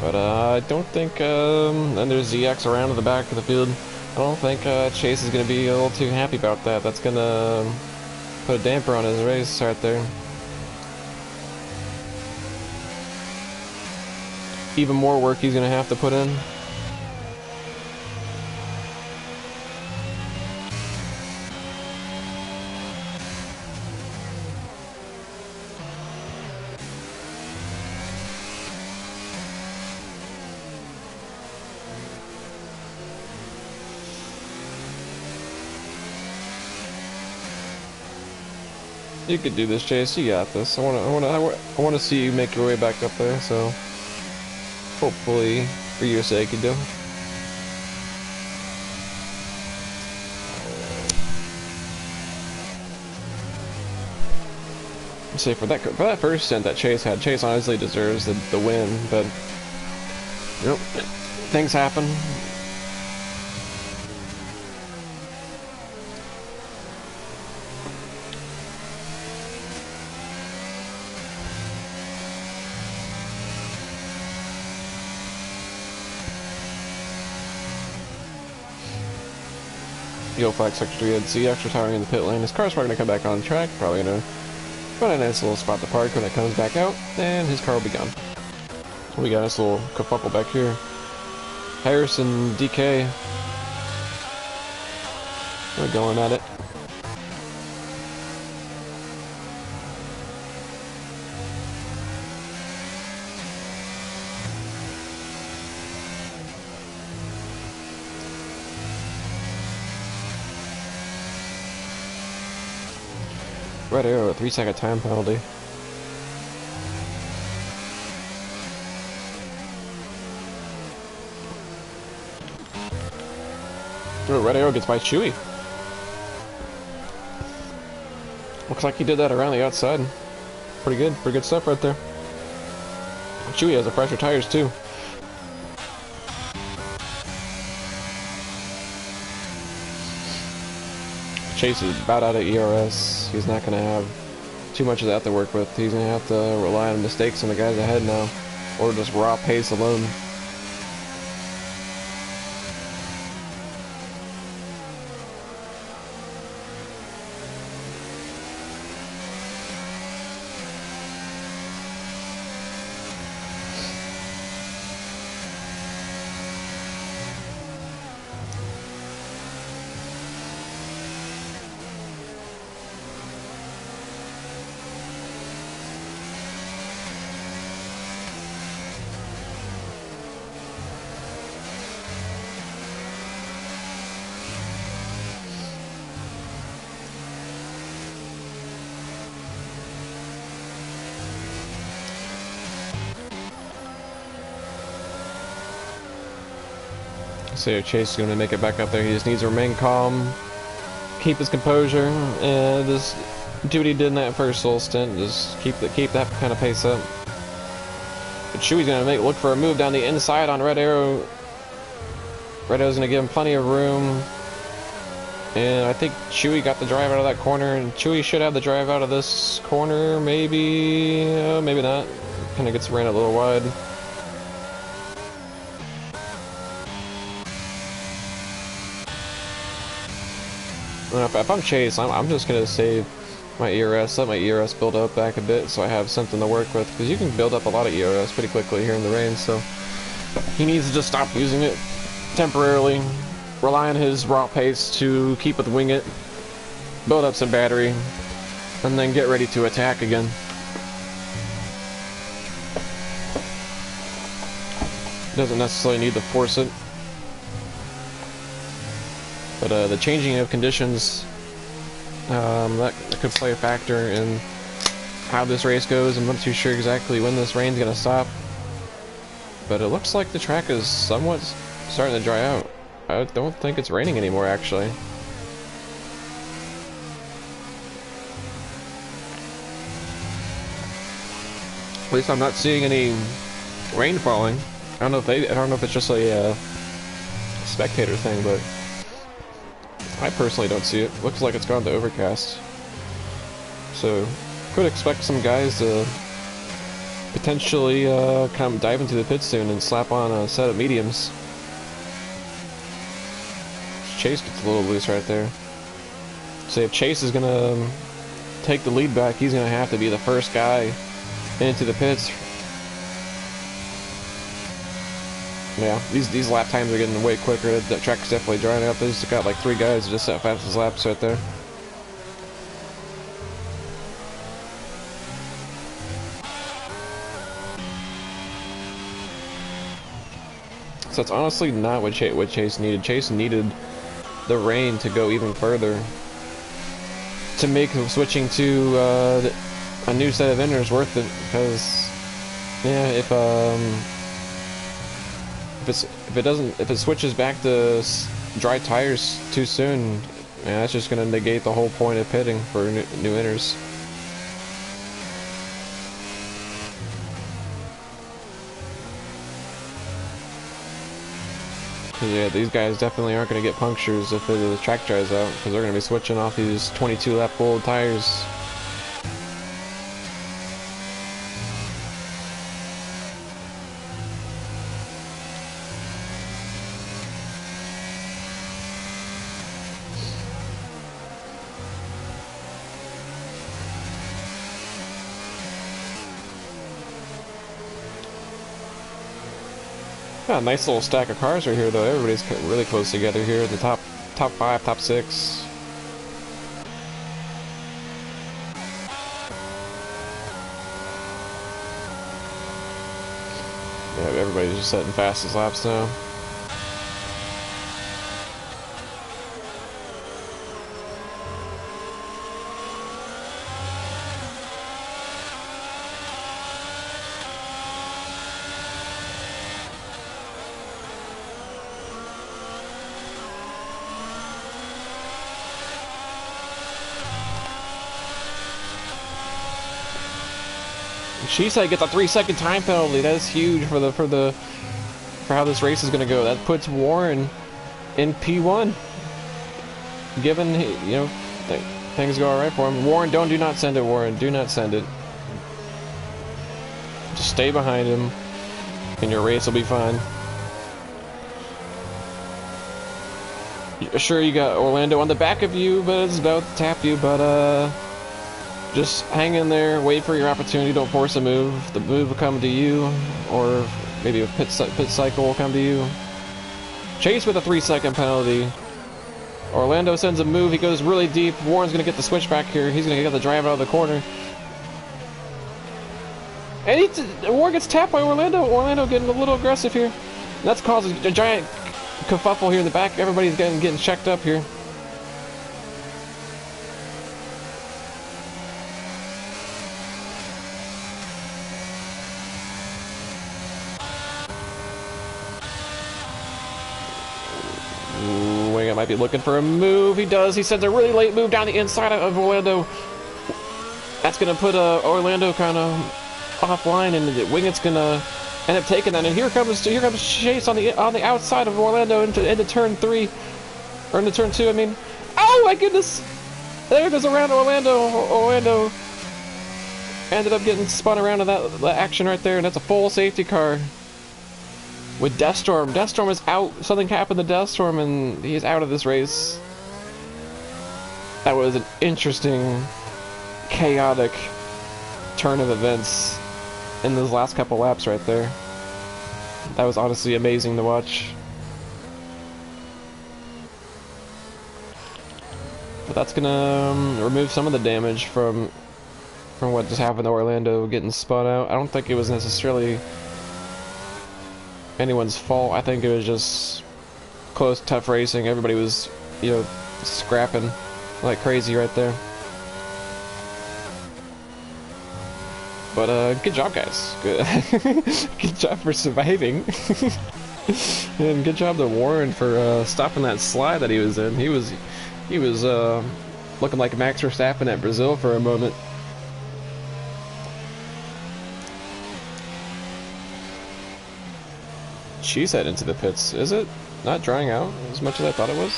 But I don't think, and there's ZX around in the back of the field. I don't think Chase is going to be a little too happy about that. That's going to put a damper on his race right there. Even more work he's going to have to put in. You could do this, Chase. You got this. I want to see you make your way back up there. So, hopefully, for your sake, you do. Let's see, for that first stint that Chase had, Chase honestly deserves the win, but you know, things happen. Yo, Flex Secretary had ZX retiring in the pit lane. His car's probably going to come back on track. Probably going to But a nice little spot to park when it comes back out, and his car will be gone. We got this little kerfuffle back here. Harrison, DK. We're going at it. Red arrow, a 3-second time penalty. Ooh, red arrow gets by Chewy. Looks like he did that around the outside. Pretty good stuff right there. Chewy has the fresher tires too. Chase is about out of ERS. He's not going to have too much of that to work with. He's going to have to rely on mistakes on the guys ahead now, or just raw pace alone. So Chase is going to make it back up there. He just needs to remain calm, keep his composure, and just do what he did in that first little stint. Just keep that kind of pace up. But Chewy's going to look for a move down the inside on Red Arrow. Red Arrow's going to give him plenty of room, and I think Chewy got the drive out of that corner. And Chewy should have the drive out of this corner, maybe, maybe not. Kind of gets ran a little wide. If I'm Chase, I'm just going to save my ERS, let my ERS build up back a bit so I have something to work with, because you can build up a lot of ERS pretty quickly here in the rain, so he needs to just stop using it temporarily, rely on his raw pace to keep with wing it, build up some battery, and then get ready to attack again. Doesn't necessarily need to force it. But the changing of conditions, that could play a factor in how this race goes. I'm not too sure exactly when this rain's going to stop. But it looks like the track is somewhat starting to dry out. I don't think it's raining anymore, actually. At least I'm not seeing any rain falling. I don't know if it's just a spectator thing, but I personally don't see it. Looks like it's gone to overcast. So, could expect some guys to potentially come dive into the pit soon and slap on a set of mediums. Chase gets a little loose right there. So if Chase is gonna take the lead back, he's gonna have to be the first guy into the pits. Yeah, these lap times are getting way quicker. The track's definitely drying up. They just got like 3 guys just set fastest laps right there. So it's honestly not what Chase needed. Chase needed the rain to go even further to make switching to a new set of inners worth it. Because yeah, if it switches back to dry tires too soon, man, that's just gonna negate the whole point of pitting for new inners. Yeah, these guys definitely aren't gonna get punctures if the track dries out, because they're gonna be switching off these 22 lap old tires. Got a nice little stack of cars right here, though. Everybody's really close together here. The top 5, top 6. Yeah, everybody's just setting fastest laps now. She said gets a 3-second time penalty. That is huge for how this race is going to go. That puts Warren in P1. Given things go all right for him. Warren, do not send it. Warren, do not send it. Just stay behind him, and your race will be fine. Sure, you got Orlando on the back of you, but it's about to tap you. But just hang in there, wait for your opportunity, don't force a move. The move will come to you, or maybe a pit cycle will come to you. Chase with a 3-second penalty. Orlando sends a move, he goes really deep. Warren's going to get the switchback here, he's going to get the drive out of the corner. And Warren gets tapped by Orlando. Orlando getting a little aggressive here. And that's causing a giant kerfuffle here in the back. Everybody's getting checked up here. Might be looking for a move. He does. He sends a really late move down the inside of Orlando. That's going to put Orlando kind of offline, and Wingett's going to end up taking that. And here comes Chase on the outside of Orlando into turn 3, or into turn 2. I mean, oh my goodness! There goes around Orlando. Orlando ended up getting spun around in that action right there, and that's a full safety car. With Deathstorm. Deathstorm is out. Something happened to Deathstorm and he's out of this race. That was an interesting, chaotic turn of events in those last couple laps right there. That was honestly amazing to watch. But that's gonna remove some of the damage from what just happened to Orlando getting spun out. I don't think it was necessarily anyone's fault. I think it was just close, tough racing. Everybody was, scrapping like crazy right there. But good job, guys. Good, good job for surviving, and good job to Warren for stopping that slide that he was in. He was looking like Max Verstappen at Brazil for a moment. She's heading into the pits. Is it not drying out as much as I thought it was?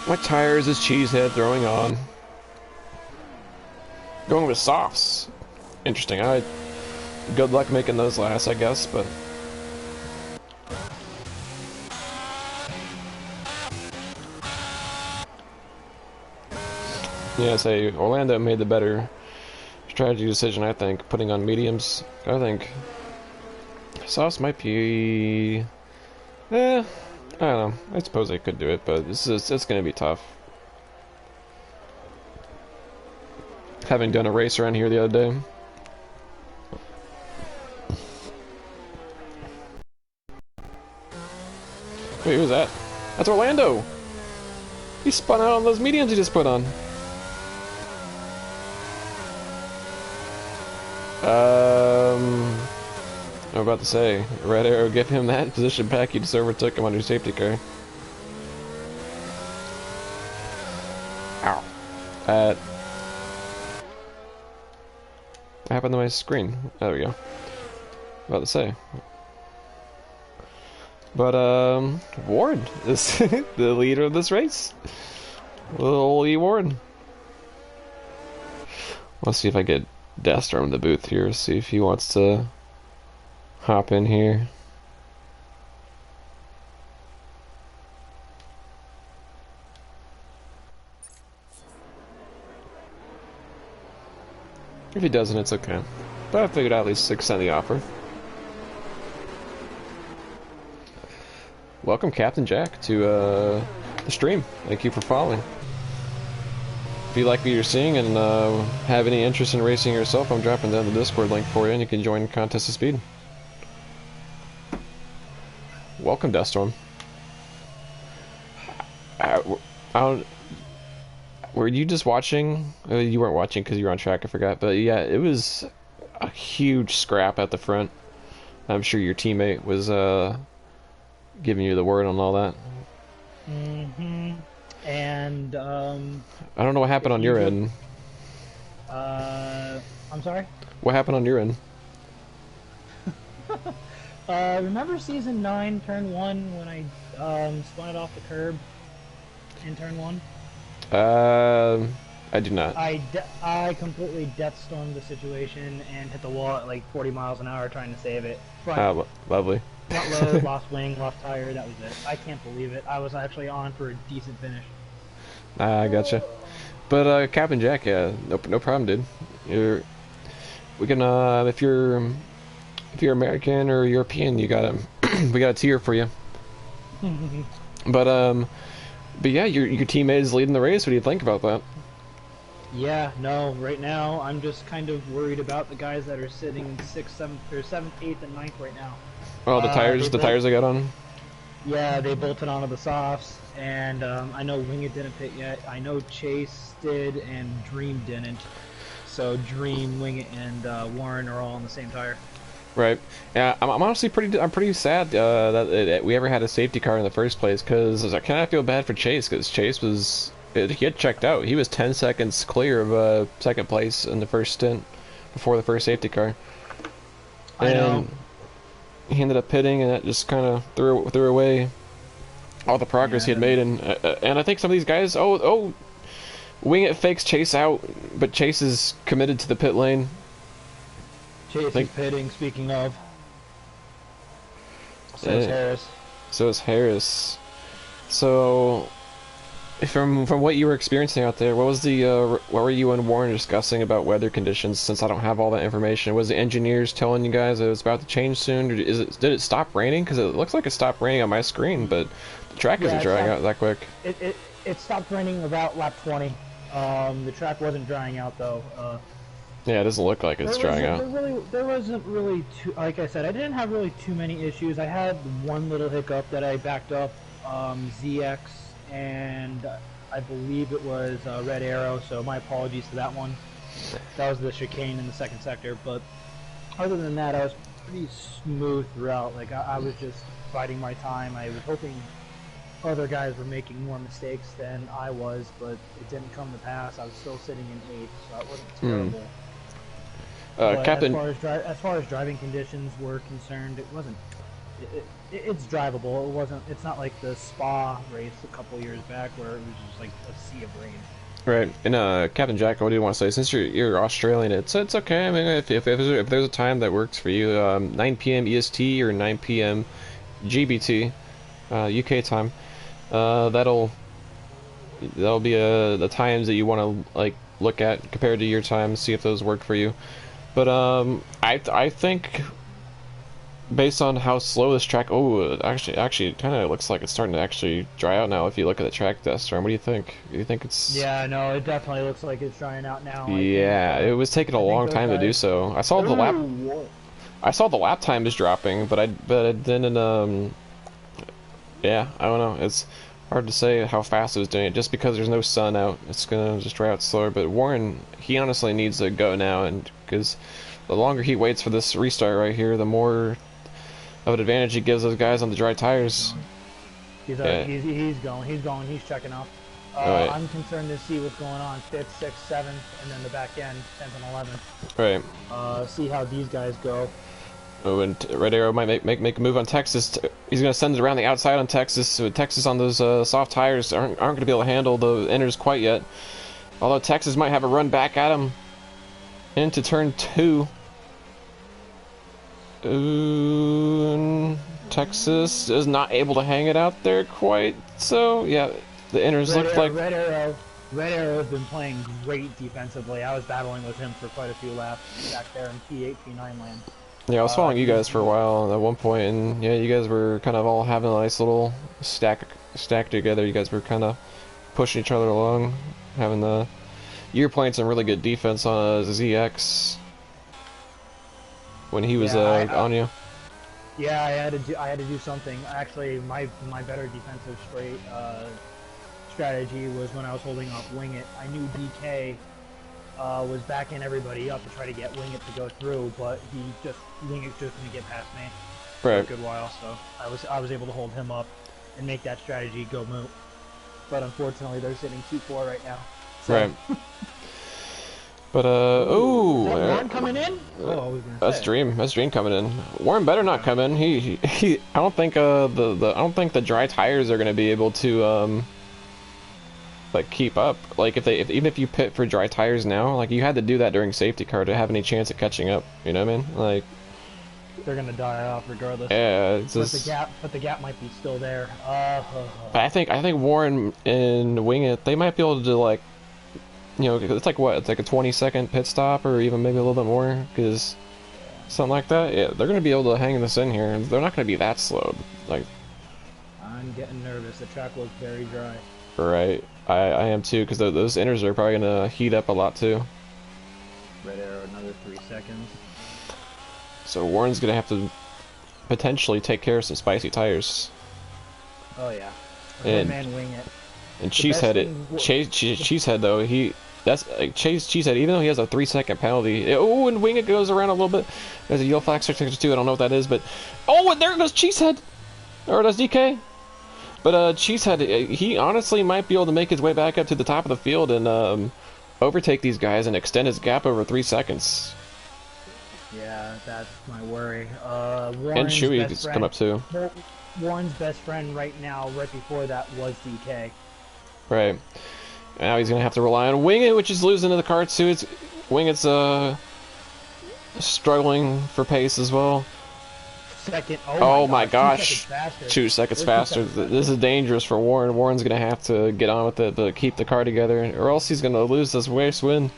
What tires is Cheesehead throwing on? Going with softs. Interesting. Good luck making those last, I guess, but yeah, say Orlando made the better strategy decision, I think, putting on mediums. I think softs might be, I don't know. I suppose I could do it, but it's going to be tough. Having done a race around here the other day. Wait, who's that? That's Orlando! He spun out on those mediums he just put on. I'm about to say, Red Arrow, give him that position back. He just overtook him on your safety car. Ow. What happened to my screen? There we go. About to say. But, Warren is the leader of this race. Little E. Warren. Let's see if I get Deathstorm in the booth here, see if he wants to hop in here. If he doesn't, it's okay. But I figured I'd at least extend the offer. Welcome, Captain Jack, to the stream. Thank you for following. If you like what you're seeing and have any interest in racing yourself, I'm dropping down the Discord link for you, and you can join Contest of Speed. Welcome, Deathstorm. Were you just watching? You weren't watching because you were on track, I forgot. But yeah, it was a huge scrap at the front. I'm sure your teammate was giving you the word on all that. Mm-hmm. And I don't know what happened on your end. I'm sorry? What happened on your end? Remember season 9, turn 1, when I spun it off the curb in turn 1? I do not. I completely deathstormed the situation and hit the wall at like 40 miles an hour trying to save it. Oh, lovely. Front load, lost wing, lost tire, that was it. I can't believe it. I was actually on for a decent finish. I gotcha. But Captain Jack, yeah, no problem, dude. We can if you're American or European, you got we got a tier for you. But yeah, your teammate is leading the race. What do you think about that? Yeah, no, right now I'm just kind of worried about the guys that are sitting 6th, 7th, or 7th, 8th, and 9th right now. Oh, the tires I got on? Yeah, they bolted onto the softs, and I know Winged didn't pit yet. I know Chase did, and Dream didn't. So Dream, Winged, and Warren are all on the same tire. Right. Yeah, I'm honestly pretty sad that we ever had a safety car in the first place, because I kind of feel bad for Chase, because Chase he had checked out. He was 10 seconds clear of second place in the first stint before the first safety car. I know. He ended up pitting, and that just kind of threw away all the progress he had made. And I think some of these guys, Winged fakes Chase out, but Chase is committed to the pit lane. Chase is pitting, speaking of. So is Harris. So is Harris. So, from what you were experiencing out there, what were you and Warren discussing about weather conditions? Since I don't have all that information, was the engineers telling you guys it was about to change soon, or did it stop raining? Because it looks like it stopped raining on my screen, but the track isn't drying out that quick. It stopped raining about lap 20. The track wasn't drying out though. Yeah, it doesn't look like it's drying out. There wasn't really too, like I said, I didn't have really too many issues. I had one little hiccup that I backed up ZX, and I believe it was Red Arrow, so my apologies to that one. That was the chicane in the second sector, but other than that, I was pretty smooth throughout. Like, I was just biding my time. I was hoping other guys were making more mistakes than I was, but it didn't come to pass. I was still sitting in 8th, so it wasn't terrible. Captain, as far as driving conditions were concerned, it wasn't. It's drivable. It's not like the Spa race a couple years back where it was just like a sea of rain. Right. And Captain Jack, what do you want to say? Since you're Australian, it's okay. I mean, if there's a time that works for you, 9 p.m. EST or 9 p.m. GBT, UK time, that'll be the times that you want to like look at compared to your time, see if those work for you. But I think based on how slow this track, actually kind of looks like it's starting to actually dry out now. If you look at the track test, what do you think? Do you think it's? Yeah, no, it definitely looks like it's drying out now. Yeah, it was taking a long time to do so. I saw the lap time is dropping, but I didn't. Yeah, I don't know. It's hard to say how fast it was doing it. Just because there's no sun out, it's gonna just dry out slower. But Warren, he honestly needs to go now, and because the longer he waits for this restart right here, the more of an advantage he gives those guys on the dry tires. He's going, he's checking out. Right. I'm concerned to see what's going on 5th, 6th, 7th, and then the back end 10th and 11th. Right. See how these guys go. Oh, and Red Arrow might make a move on Texas. He's going to send it around the outside on Texas. So Texas on those soft tires aren't going to be able to handle the inners quite yet. Although Texas might have a run back at him into turn 2. Ooh, Texas is not able to hang it out there quite. So yeah, the inners look like Red Arrow. Red Arrow's been playing great defensively. I was battling with him for quite a few laps back there in P8, P9 land. Yeah, I was following you guys for a while at one point, and yeah, you guys were kind of all having a nice little stack together. You guys were kind of pushing each other along, having the. You were playing some really good defense on ZX when he was on you. Yeah, I had to do something. Actually, my better defensive strategy was when I was holding off Wing It. I knew DK was backing everybody up to try to get Wing It to go through, but Wing It just couldn't get past me for a good while. So I was able to hold him up and make that strategy go moot. But unfortunately, they're sitting 2-4 right now. So. Right. But oh, Warren coming in? That's Dream. That's Dream coming in. Warren better not come in. He I don't think I don't think the dry tires are gonna be able to like keep up. Like even if you pit for dry tires now, like you had to do that during safety car to have any chance of catching up. You know what I mean? Like they're gonna die off regardless. Yeah, it's but just, the gap might be still there. But I think Warren and Wing It, they might be able to like. You know, it's like what? It's like a 20-second pit stop, or even maybe a little bit more, because something like that. Yeah, they're gonna be able to hang this in here. They're not gonna be that slow. Like, I'm getting nervous. The track looks very dry. Right, I am too, because those inners are probably gonna heat up a lot too. Red Arrow, another 3 seconds. So Warren's gonna have to potentially take care of some spicy tires. Oh yeah. And man Wing It. And Cheesehead though, that's like Cheesehead, even though he has a 3-second penalty. Oh, and Wing It goes around a little bit. There's a yellow flag section too. I don't know what that is, but oh, and there goes Cheesehead, or does DK? But Cheesehead, he honestly might be able to make his way back up to the top of the field and overtake these guys and extend his gap over 3 seconds. Yeah, that's my worry. And Chewy's come up too. Warren's best friend right now, right before that, was DK. Right. Now he's gonna have to rely on Wing It, which is losing to the car too. Wing It's struggling for pace as well. Oh my gosh! 2 seconds faster. This is dangerous for Warren. Warren's gonna have to get on with it to keep the car together, or else he's gonna lose this race win.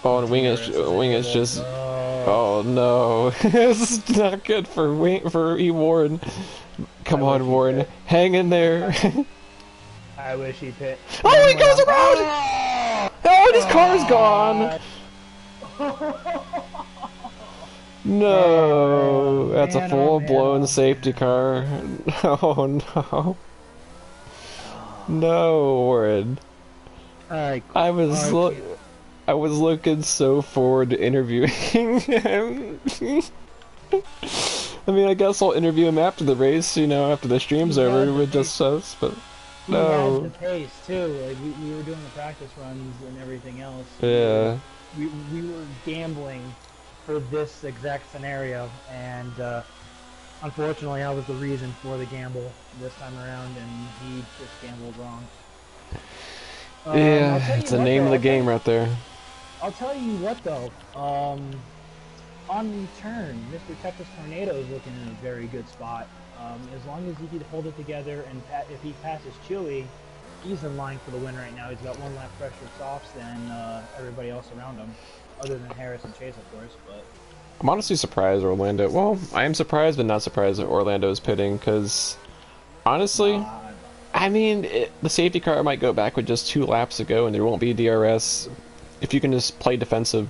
Oh, and Wing It's just. Oh no! This is not good for E. Warren. Come on, Warren, hang in there. I wish he pit. Oh, he goes around! Oh, and his car's gone! No, that's a full-blown safety car. Oh no. No, Warren. I was looking so forward to interviewing him. I mean, I guess I'll interview him after the race, you know, after the stream's over with just us, but no. He had the pace, too. Like, we were doing the practice runs and everything else. Yeah. We were gambling for this exact scenario, and unfortunately I was the reason for the gamble this time around, and he just gambled wrong. Yeah, it's the name of the game right there. I'll tell you what, though. On return, Mr. Texas Tornado is looking in a very good spot. As long as he can hold it together, and if he passes Chewy, he's in line for the win right now. He's got 1 lap fresher softs than everybody else around him, other than Harris and Chase, of course. But I'm honestly surprised Orlando. Well, I am surprised, but not surprised that Orlando is pitting, because honestly, I mean, the safety car might go back with just 2 laps to go, and there won't be DRS. If you can just play defensive.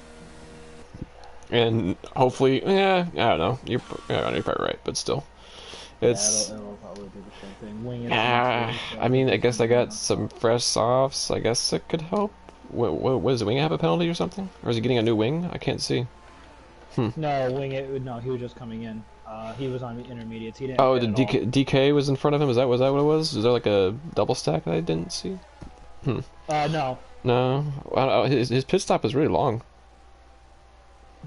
And hopefully, yeah, I don't know. You're probably right, but still, it's. Yeah, it'll probably do the same thing. I mean, I guess I got some fresh softs. I guess it could help. What does the Wing have a penalty or something? Or is he getting a new wing? I can't see. No, No, he was just coming in. He was on the intermediates. He didn't. Oh, the DK was in front of him. Was that what it was? Was there like a double stack that I didn't see? No. No. His pit stop is really long.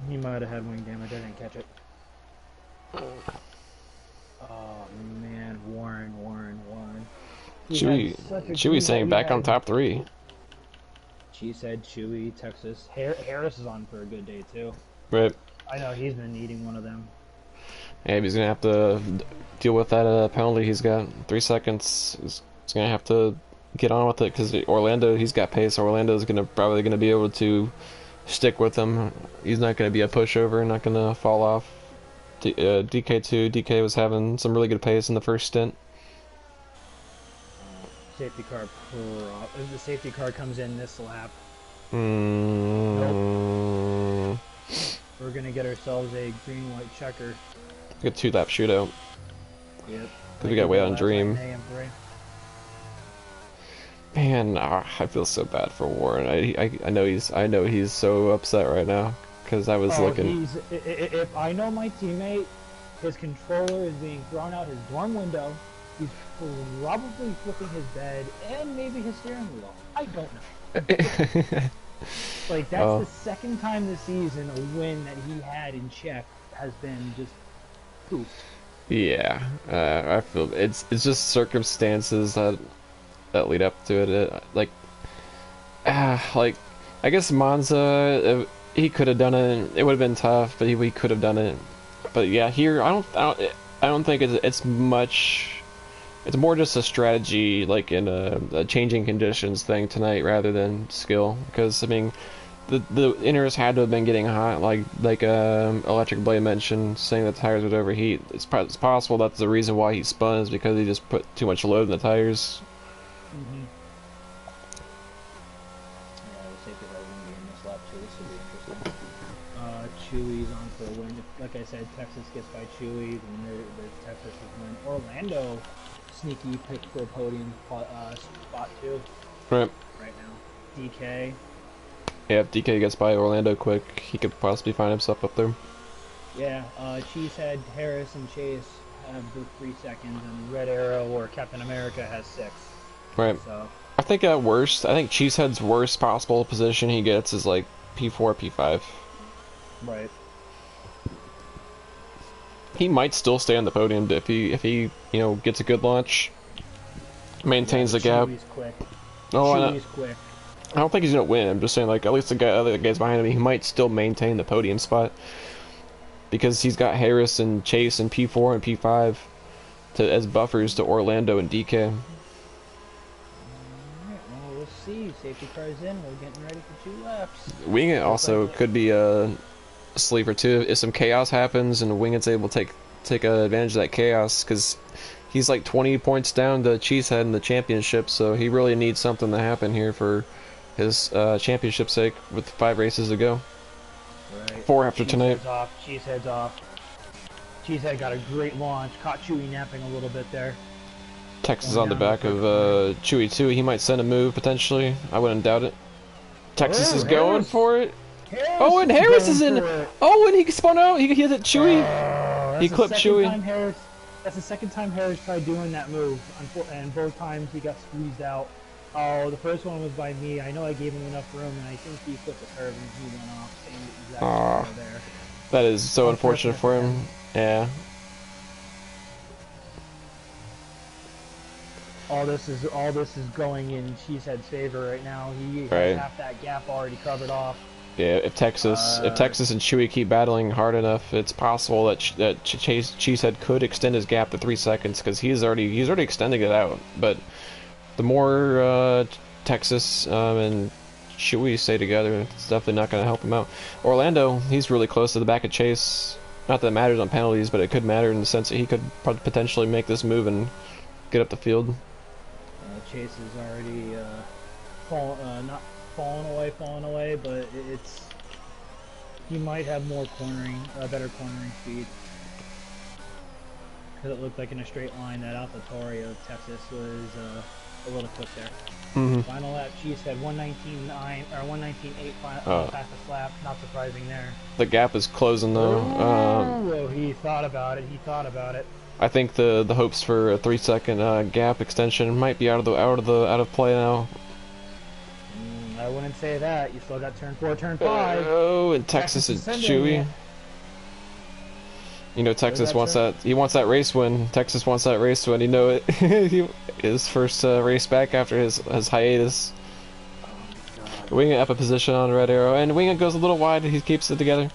He might have had wing damage. I didn't catch it. Oh man, Warren. Chewy saying back on top 3. She said Chewy, Texas. Harris is on for a good day too. Right. I know he's been needing one of them. Yeah, he's gonna have to deal with that penalty he's got. 3 seconds. He's gonna have to get on with it because Orlando, he's got pace. Orlando's probably gonna be able to stick with him. He's not gonna be a pushover, not gonna fall off. DK2, DK was having some really good pace in the first stint. Safety car if the safety car comes in this lap. Nope. We're gonna get ourselves a green-white checker. A 2-lap shootout. Yep. Because we got way on Dream. AM3. Man, I feel so bad for Warren. I know he's so upset right now because I was looking. If I know my teammate, his controller is being thrown out his dorm window. He's probably flipping his bed and maybe his steering wheel. I don't know. Like that's the second time this season a win that he had in Czech has been just poof. Yeah, I feel it's just circumstances that lead up to it. Like I guess Monza, he could have done it. It would have been tough, but he could have done it. But yeah, here I don't think it's much. It's more just a strategy, like in a changing conditions thing tonight, rather than skill. Because I mean, the inners had to have been getting hot, like Electric Blade mentioned, saying the tires would overheat. It's possible that's the reason why he spun, is because he just put too much load in the tires. Mm-hmm. Yeah, the safety car is going to be in this lap too. This will be interesting. Chewy's on for a win. Like I said, Texas gets by Chewy, and there's Texas' win. Orlando. Sneaky pick for a podium spot too. Right now. DK. Yeah, if DK gets by Orlando quick, he could possibly find himself up there. Yeah, Cheesehead, Harris, and Chase have the 3 seconds, and Red Arrow or Captain America has 6. Right. So I think at worst, I think Cheesehead's worst possible position he gets is like P4, P5. Right. He might still stay on the podium if he gets a good launch, maintains the gap. Chewy's quick. Oh, Chewy's quick. I don't think he's gonna win. I'm just saying, like, at least the other guys behind him, he might still maintain the podium spot because he's got Harris and Chase and P4 and P5 as buffers to Orlando and DK. Alright, well, we'll see. Safety car's in. We're getting ready for 2 laps. Wing also could be a sleeper too if some chaos happens and Wingit's able to take advantage of that chaos, because he's like 20 points down to Cheesehead in the championship, so he really needs something to happen here for his championship's sake with 5 races to go. Right. 4 after tonight. Cheesehead's off. Cheesehead got a great launch. Caught Chewy napping a little bit there. Texas on the back of Chewy too. He might send a move potentially. I wouldn't doubt it. Texas is going for it. Oh, and Harris is in. Oh, and he spun out. He hit it Chewy. He clipped Chewy. That's the second time Harris tried doing that move, and both times he got squeezed out. Oh, the first one was by me. I know I gave him enough room, and I think he flipped the curve and he went off. Same exact there. That is so unfortunate for him. Yeah. All this is going in Cheesehead's favor right now. He has half that gap already covered off. Yeah, if Texas and Chewy keep battling hard enough, it's possible that Cheesehead could extend his gap to 3 seconds, because he's already extending it out. But the more Texas and Chewy stay together, it's definitely not going to help him out. Orlando, he's really close to the back of Chase. Not that it matters on penalties, but it could matter in the sense that he could potentially make this move and get up the field. Chase is already not falling away, but he might have more better cornering speed, because it looked like in a straight line that AlphaTauri of Texas was a little quick there. Mm-hmm. Final lap, Cheesehead 119.9 or 119.8 fastest lap. Not surprising there. The gap is closing though. Oh, he thought about it. I think the hopes for a 3 second gap extension might be out of play now. I wouldn't say that. You still got turn 4, turn 5. Oh, and Texas is Chewy. You know, Texas wants that. He wants that race win. Texas wants that race win. You know it. His first race back after his hiatus. Wingit up a position on Red Arrow, and Wingit goes a little wide. He keeps it together.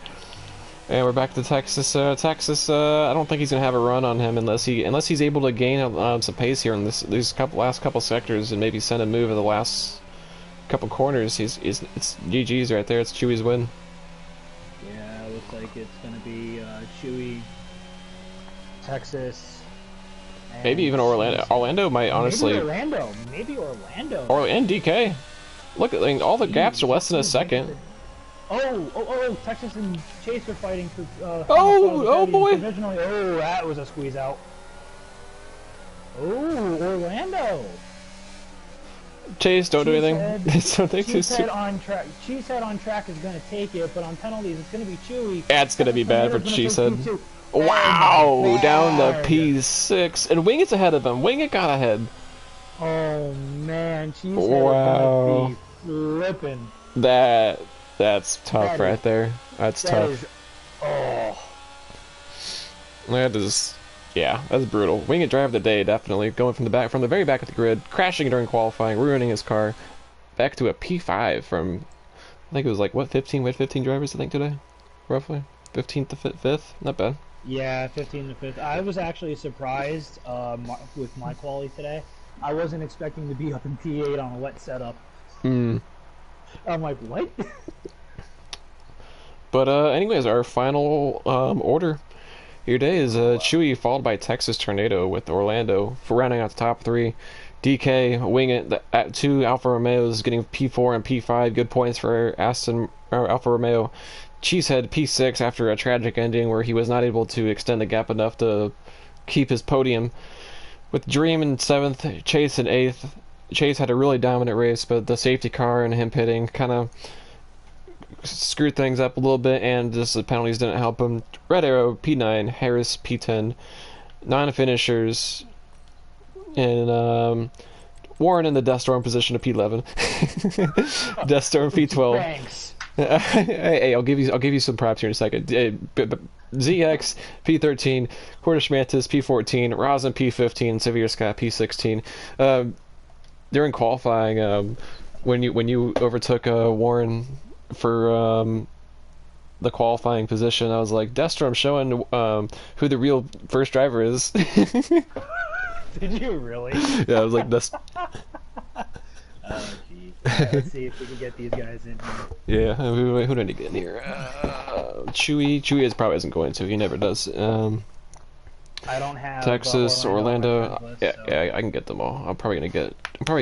And we're back to Texas. Texas, I don't think he's gonna have a run on him unless he's able to gain some pace here in these last couple sectors and maybe send a move in the last couple corners. It's GG's right there. It's Chewy's win. Yeah, it looks like it's gonna be Chewy, Texas, maybe even Orlando. Orlando might honestly. Maybe Orlando. And DK. Look at all the gaps are less than a second. Oh! Texas and Chase are fighting for. Oh boy! Oh, that was a squeeze out. Oh, Orlando. Chase, don't do anything. Cheesehead on track. Cheesehead on track is going to take it, but on penalties, it's going to be Chewy. That's going to be bad for Cheesehead. Wow! Down to P6, and Wingit's ahead of him. Wingit got ahead. Oh man, Cheesehead wow. is going to be flipping. That's tough right there. That's tough. That is, yeah, that's brutal. Wingit drive of the day, definitely. Going from the very back of the grid, crashing during qualifying, ruining his car, back to a P5 from, I think it was like, what, 15? We had 15 drivers, I think, today? Roughly? 15th to 5th? Not bad. Yeah, 15 to 5th. I was actually surprised with my quality today. I wasn't expecting to be up in P8 on a wet setup. I'm like, what? But anyways, our final order here today is Chewy followed by Texas Tornado with Orlando for rounding out the top 3. DK, Wingit, at 2 Alfa Romeos getting P4 and P5. Good points for Alfa Romeo. Cheesehead P6 after a tragic ending where he was not able to extend the gap enough to keep his podium. With Dream in 7th, Chase in 8th. Chase had a really dominant race, but the safety car and him pitting kind of screwed things up a little bit, and just the penalties didn't help him. Red Arrow P9, Harris P10, 9 finishers, and Warren in the Death Storm position of P11. Death Storm P12. Thanks. Hey, I'll give you some props here in a second. ZX P13, Cordish Mantis P14, Rosin P15, Severe Scott P16. During qualifying, when you overtook Warren for the qualifying position, I was like, Deathstorm showing who the real first driver is. Did you really? Yeah, I was like, that's. Oh, geez. Right, let's see if we can get these guys in here. Yeah, who do I need to get in here? Chewy probably isn't going to. He never does. I don't have Texas, Orlando. List, yeah, so. yeah, I can get them all. I'm probably gonna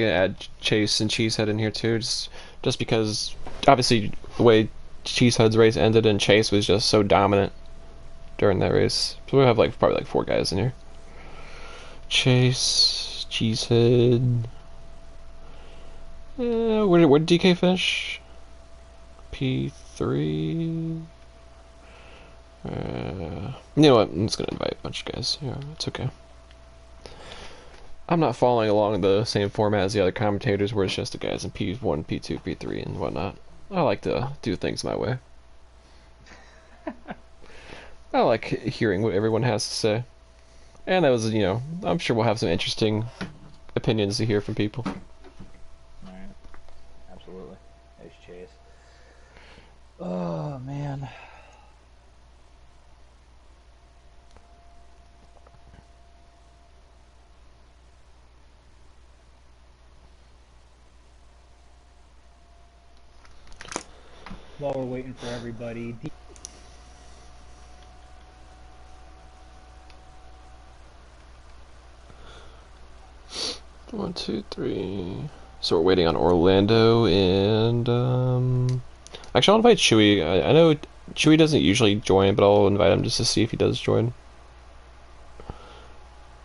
add Chase and Cheesehead in here too, just because obviously the way Cheesehead's race ended and Chase was just so dominant during that race. So we'll have probably 4 guys in here. Chase, Cheesehead. Where did DK finish? P3. You know what? I'm just gonna invite a bunch of guys. Yeah, it's okay. I'm not following along the same format as the other commentators, where it's just the guys in P1, P2, P3, and whatnot. I like to do things my way. I like hearing what everyone has to say. And that was, I'm sure we'll have some interesting opinions to hear from people. Alright. Absolutely. Nice Chase. Oh, man. While we're waiting for everybody. 1, 2, 3. So we're waiting on Orlando and actually I'll invite Chewy. I know Chewy doesn't usually join, but I'll invite him just to see if he does join.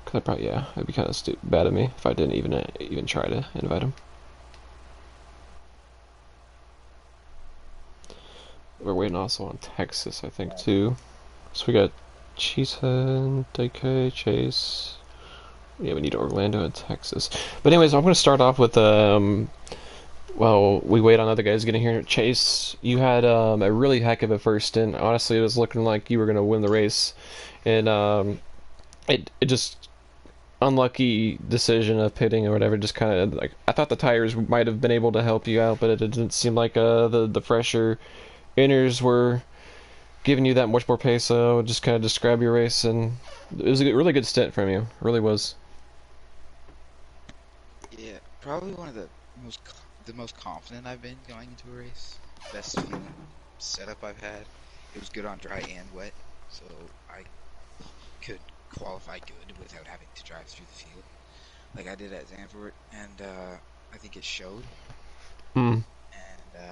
Cause it'd be kind of bad of me if I didn't even try to invite him. We're waiting also on Texas, I think, too. So we got Cheesehead, DK, Chase. Yeah, we need Orlando and Texas. But anyways, I'm going to start off with, well, we wait on other guys getting here. Chase, you had a really heck of a first stint. Honestly, it was looking like you were going to win the race. And it just... unlucky decision of pitting or whatever, just kind of I thought the tires might have been able to help you out, but it didn't seem like the fresher inners were giving you that much more pace. So just kind of describe your race, and it was a really good stint from you. It really was. Yeah, probably one of the most confident I've been going into a race. Best feeling setup I've had. It was good on dry and wet, so I could qualify good without having to drive through the field like I did at Zandvoort, and I think it showed. Hmm. And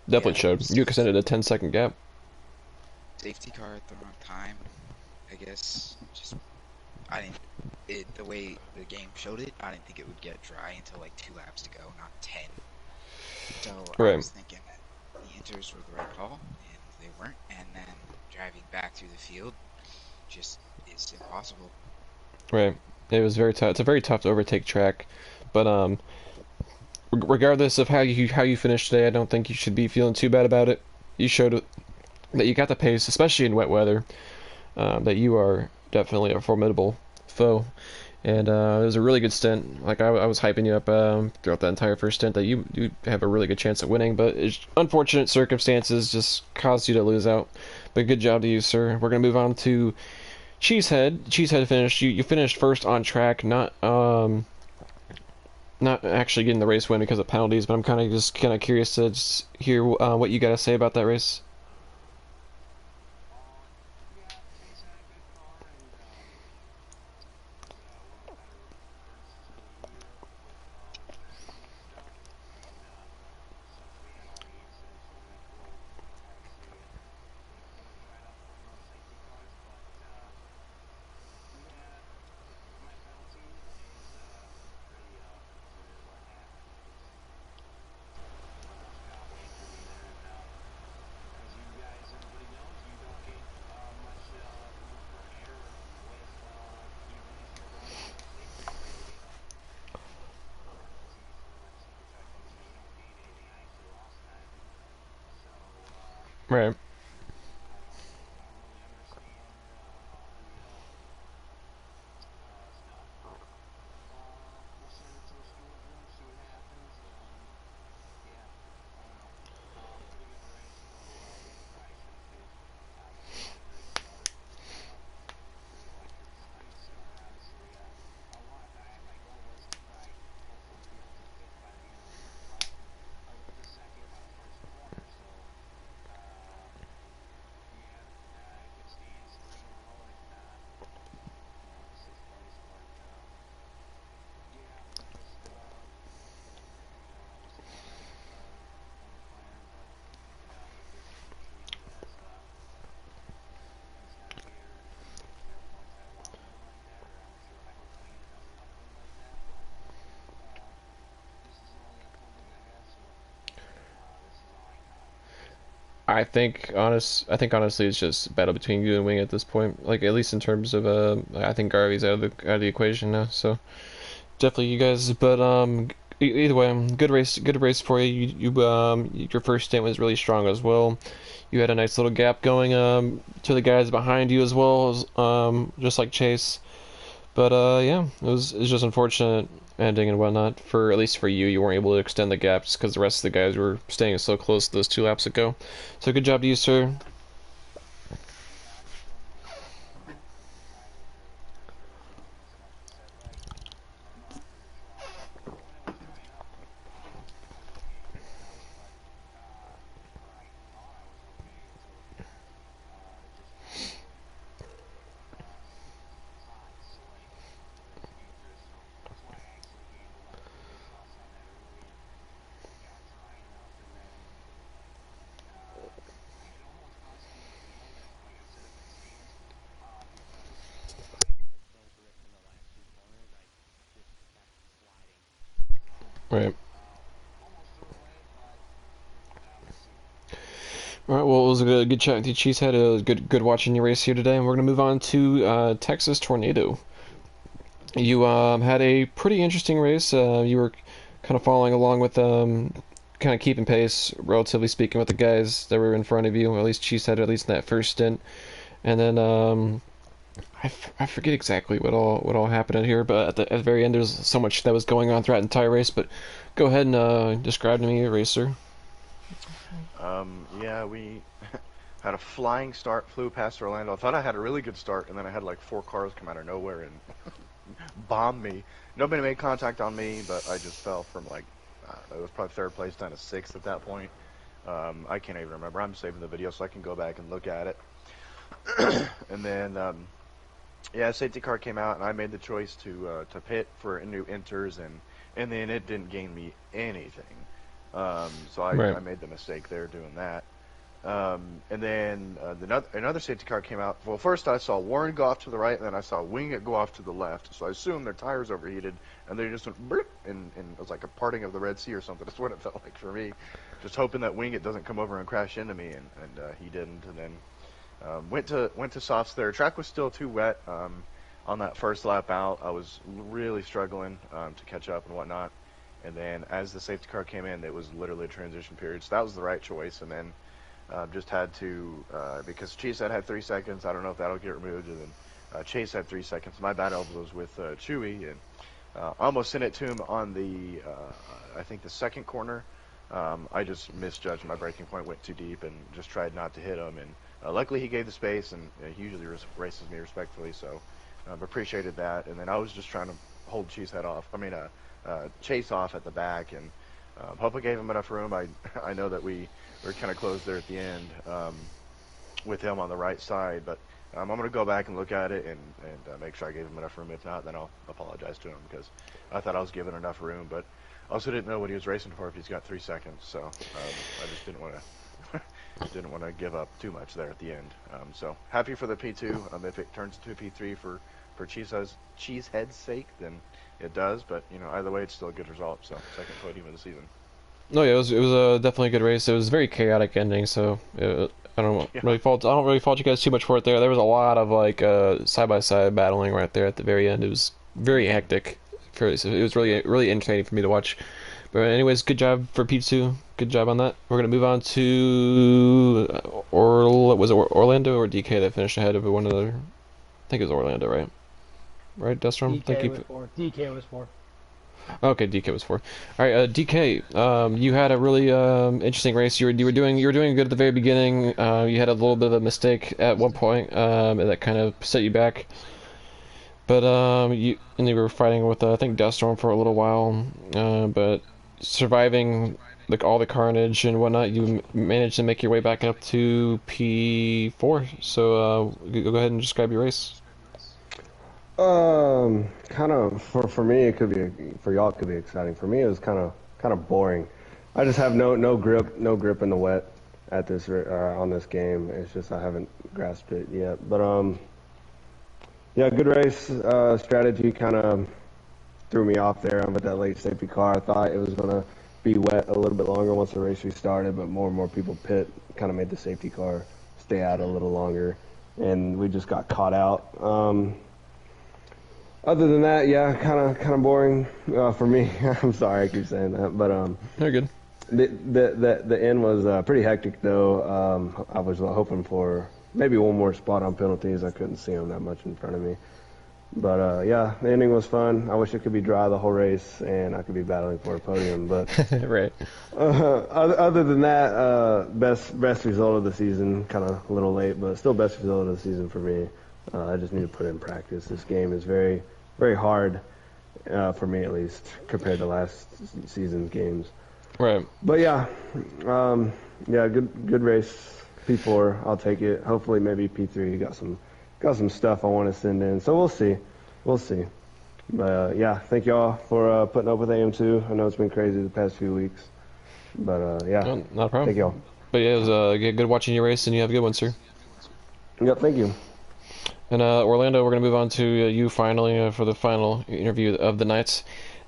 Definitely yeah, showed. You extended a 10-second gap. safety car at the wrong time, I guess. Just I didn't. The way the game showed it, I didn't think it would get dry until like 2 laps to go, not 10. So I Right. was thinking that the inters were the right call, and they weren't. And then driving back through the field just is impossible. Right. It was very tough. It's a very tough to overtake track, but regardless of how you finished today, I don't think you should be feeling too bad about it. You showed that you got the pace, especially in wet weather. That you are definitely a formidable foe, and it was a really good stint. Like I was hyping you up throughout the entire first stint that you have a really good chance at winning, but it's unfortunate circumstances just caused you to lose out. But good job to you, sir. We're gonna move on to Cheesehead. Cheesehead finished. You finished first on track, not actually getting the race win because of penalties, but I'm kind of curious to just hear what you got to say about that race. Right. I think honestly, it's just a battle between you and Wing at this point. Like at least in terms of I think Garvey's out of the equation now. So definitely you guys. But either way, good race for you. Your first stint was really strong as well. You had a nice little gap going to the guys behind you as well, just like Chase. But yeah, it was just unfortunate ending and whatnot. For at least for you, you weren't able to extend the gaps because the rest of the guys were staying so close to those 2 laps ago. So good job to you, sir. Right. All right. Well, it was a good chat with you, Cheesehead. It was good watching you race here today, and we're gonna move on to Texas Tornado. You had a pretty interesting race. You were kind of following along with kind of keeping pace, relatively speaking, with the guys that were in front of you. Or at least Cheesehead, at least in that first stint, and then I forget exactly what all happened in here, but at the very end, there's so much that was going on throughout the entire race. But go ahead and describe to me your racer. Yeah, we had a flying start, flew past Orlando. I thought I had a really good start, and then I had like 4 cars come out of nowhere and bomb me. Nobody made contact on me, but I just fell from like, I don't know, it was probably 3rd place down to 6th at that point. I can't even remember. I'm saving the video so I can go back and look at it. And then, yeah, safety car came out, and I made the choice to pit for new enters, and then it didn't gain me anything. So I made the mistake there doing that. And then another safety car came out. Well, first I saw Warren go off to the right, and then I saw Wingett go off to the left. So I assumed their tires overheated, and they just went burp, and it was like a parting of the Red Sea or something. That's what it felt like for me. Just hoping that Wingett doesn't come over and crash into me, and he didn't. And then went to softs there. Track was still too wet. On that first lap out, I was really struggling to catch up and whatnot. And then as the safety car came in, it was literally a transition period. So that was the right choice. And then just had to, because Chase had 3 seconds, I don't know if that'll get removed, and then Chase had 3 seconds. My bad elbows with Chewy, and almost sent it to him on the, I think the 2nd corner. I just misjudged. My braking point went too deep and just tried not to hit him. And luckily he gave the space, and he usually races me respectfully, so appreciated that. And then I was just trying to hold Chase off at the back, and hope I gave him enough room. I know that we were kind of close there at the end with him on the right side, but I'm going to go back and look at it and make sure I gave him enough room. If not, then I'll apologize to him, because I thought I was giving enough room, but I also didn't know what he was racing for if he's got 3 seconds, so I just didn't want to give up too much there at the end. So happy for the P2. If it turns to a P3 for Cheesehead's sake, then it does, but either way, it's still a good result. So 2nd podium of the season. No, yeah, it was a definitely a good race. It was a very chaotic ending, so I don't really fault you guys too much for it there. There was a lot of like side by side battling right there at the very end. It was very hectic. It was really entertaining for me to watch. But anyways, good job for P2. Good job on that. We're gonna move on to was it Orlando or DK that finished ahead of one another? I think it was Orlando, right? Right, Dustrom? DK was 4. Okay, DK was 4. All right, DK, you had a really interesting race. You were doing good at the very beginning. You had a little bit of a mistake at one point, and that kind of set you back. But you were fighting with I think Duststorm for a little while, but surviving like all the carnage and whatnot, you managed to make your way back up to P4. So go ahead and describe your race. Kind of for me it could be, for y'all it could be exciting. For me it was kind of boring. I just have no grip in the wet at this on this game. It's just I haven't grasped it yet. But yeah, good race. Strategy kind of threw me off there with that late safety car. I thought it was gonna be wet a little bit longer once the race restarted, but more and more people pit, kind of made the safety car stay out a little longer, and we just got caught out. Other than that, yeah, kind of boring for me. I'm sorry I keep saying that, but You're good. The end was pretty hectic though. I was hoping for maybe one more spot on penalties. I couldn't see them that much in front of me, but yeah, the ending was fun. I wish it could be dry the whole race and I could be battling for a podium, but right. Other than that, best result of the season. Kind of a little late, but still best result of the season for me. I just need to put it in practice. This game is very hard, for me at least, compared to last season's games. Right. But yeah, good race. P4, I'll take it. Hopefully, maybe P3. Got some stuff I want to send in, so we'll see. But yeah, thank y'all for putting up with AM2. I know it's been crazy the past few weeks, but yeah, No, not a problem. thank y'all. But yeah, it was good watching your race, and you have a good one, sir. Yep, thank you. And Orlando, we're going to move on to you finally for the final interview of the night.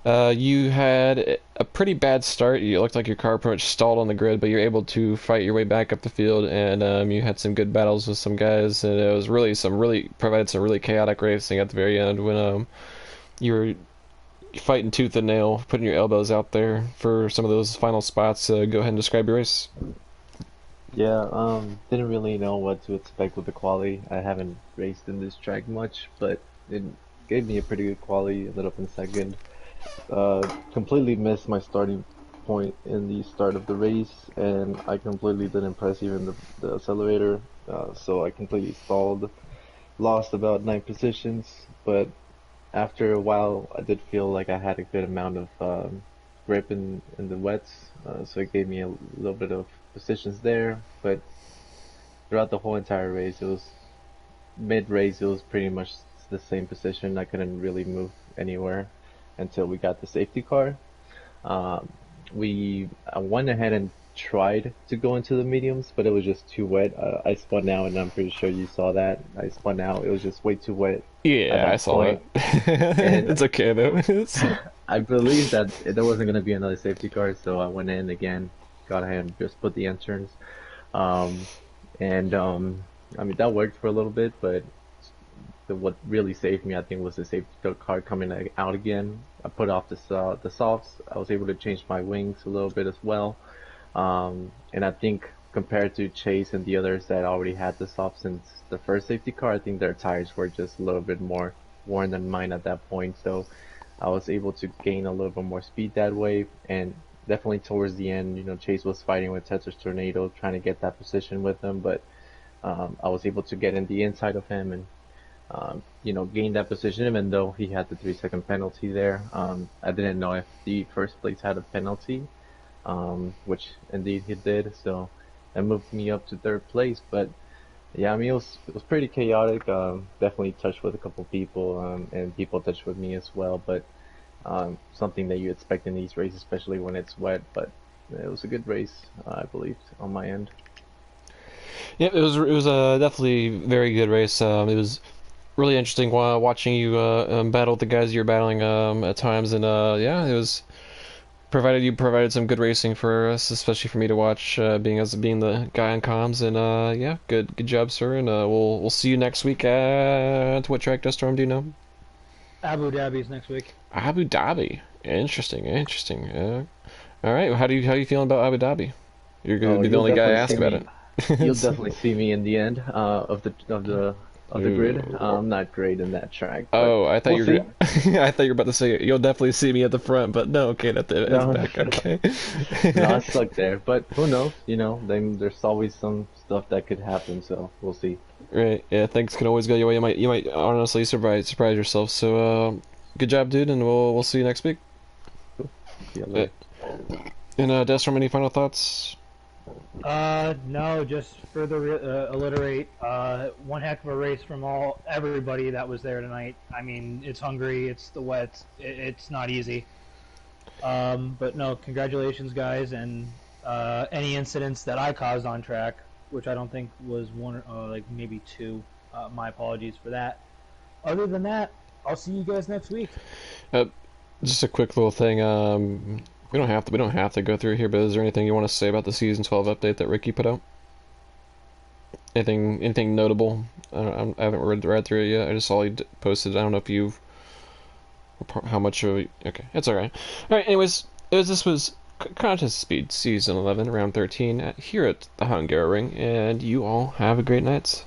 You had a pretty bad start. You looked like your car pretty much stalled on the grid, but you're able to fight your way back up the field, and you had some good battles with some guys, and it was provided some really chaotic racing at the very end when you were fighting tooth and nail, putting your elbows out there for some of those final spots. Go ahead and describe your race. Yeah, didn't really know what to expect with the quali. I haven't raced in this track much, but it gave me a pretty good quali. I lit up in second. Completely missed my starting point in the start of the race, and I completely didn't press even the accelerator, so I completely stalled, lost about 9 positions, but after a while, I did feel like I had a good amount of grip in the wets, so it gave me a little bit of positions there. But throughout the whole entire race, it was mid-race, it was pretty much the same position. I couldn't really move anywhere until we got the safety car. Um, I went ahead and tried to go into the mediums, but it was just too wet. I spun out, and I'm pretty sure you saw that. I spun out. It was just way too wet at Yeah, I that saw point. that. And It's okay though. It's, I believed that there wasn't going to be another safety car, so I went in again, got ahead and just put the interns. Um, and I mean, that worked for a little bit, but what really saved me, I think, was the safety car coming out again. I put off the softs. I was able to change my wings a little bit as well. And I think compared to Chase and the others that already had the softs since the first safety car, I think their tires were just a little bit more worn than mine at that point. So I was able to gain a little bit more speed that way. And definitely towards the end, Chase was fighting with Tetris Tornado, trying to get that position with him, but I was able to get in the inside of him and gain that position, even though he had the 3-second penalty there. I didn't know if the first place had a penalty, which indeed he did, so that moved me up to third place. But yeah, I mean, it was pretty chaotic. Definitely touched with a couple people, and people touched with me as well. But something that you expect in these races, especially when it's wet. But it was a good race, I believe, on my end. yeah, it was a definitely very good race. It was really interesting watching you battle the guys you're battling at times, and yeah, it was provided some good racing for us, especially for me to watch, being the guy on comms, and yeah, good job, sir, and we'll see you next week at what track, Duststorm? Do you know? Abu Dhabi's next week. Abu Dhabi. Interesting. All right, how you feeling about Abu Dhabi? You're gonna Oh, be the you'll only guy to definitely ask see about me. You'll it. definitely see me in the end of the grid. Ooh. I'm not great in that track, but Oh, I thought we'll you see. were I thought you were about to say you'll definitely see me at the front, but no, okay, at the No, back, okay. no, I suck there. But who knows? There's always some stuff that could happen, so we'll see. Right, yeah, things can always go your way. You might honestly surprise yourself. So, good job, dude, and we'll see you next week. See you Uh, later. and Destrom, any final thoughts? No, just further alliterate. One heck of a race from everybody that was there tonight. I mean, it's Hungary, it's the wet, it's not easy. But no, congratulations, guys, and any incidents that I caused on track, which I don't think was one, like maybe two. My apologies for that. Other than that, I'll see you guys next week. Uh, just a quick little thing. We don't have to go through here, but is there anything you want to say about the season 12 update that Ricky put out? Anything notable? I haven't read through it yet. I just saw he posted. I don't know if you've how much of it. Okay, it's all right. All right. Anyways, this was Contest Speed Season 11, Round 13 here at the Hungary Ring, and you all have a great night.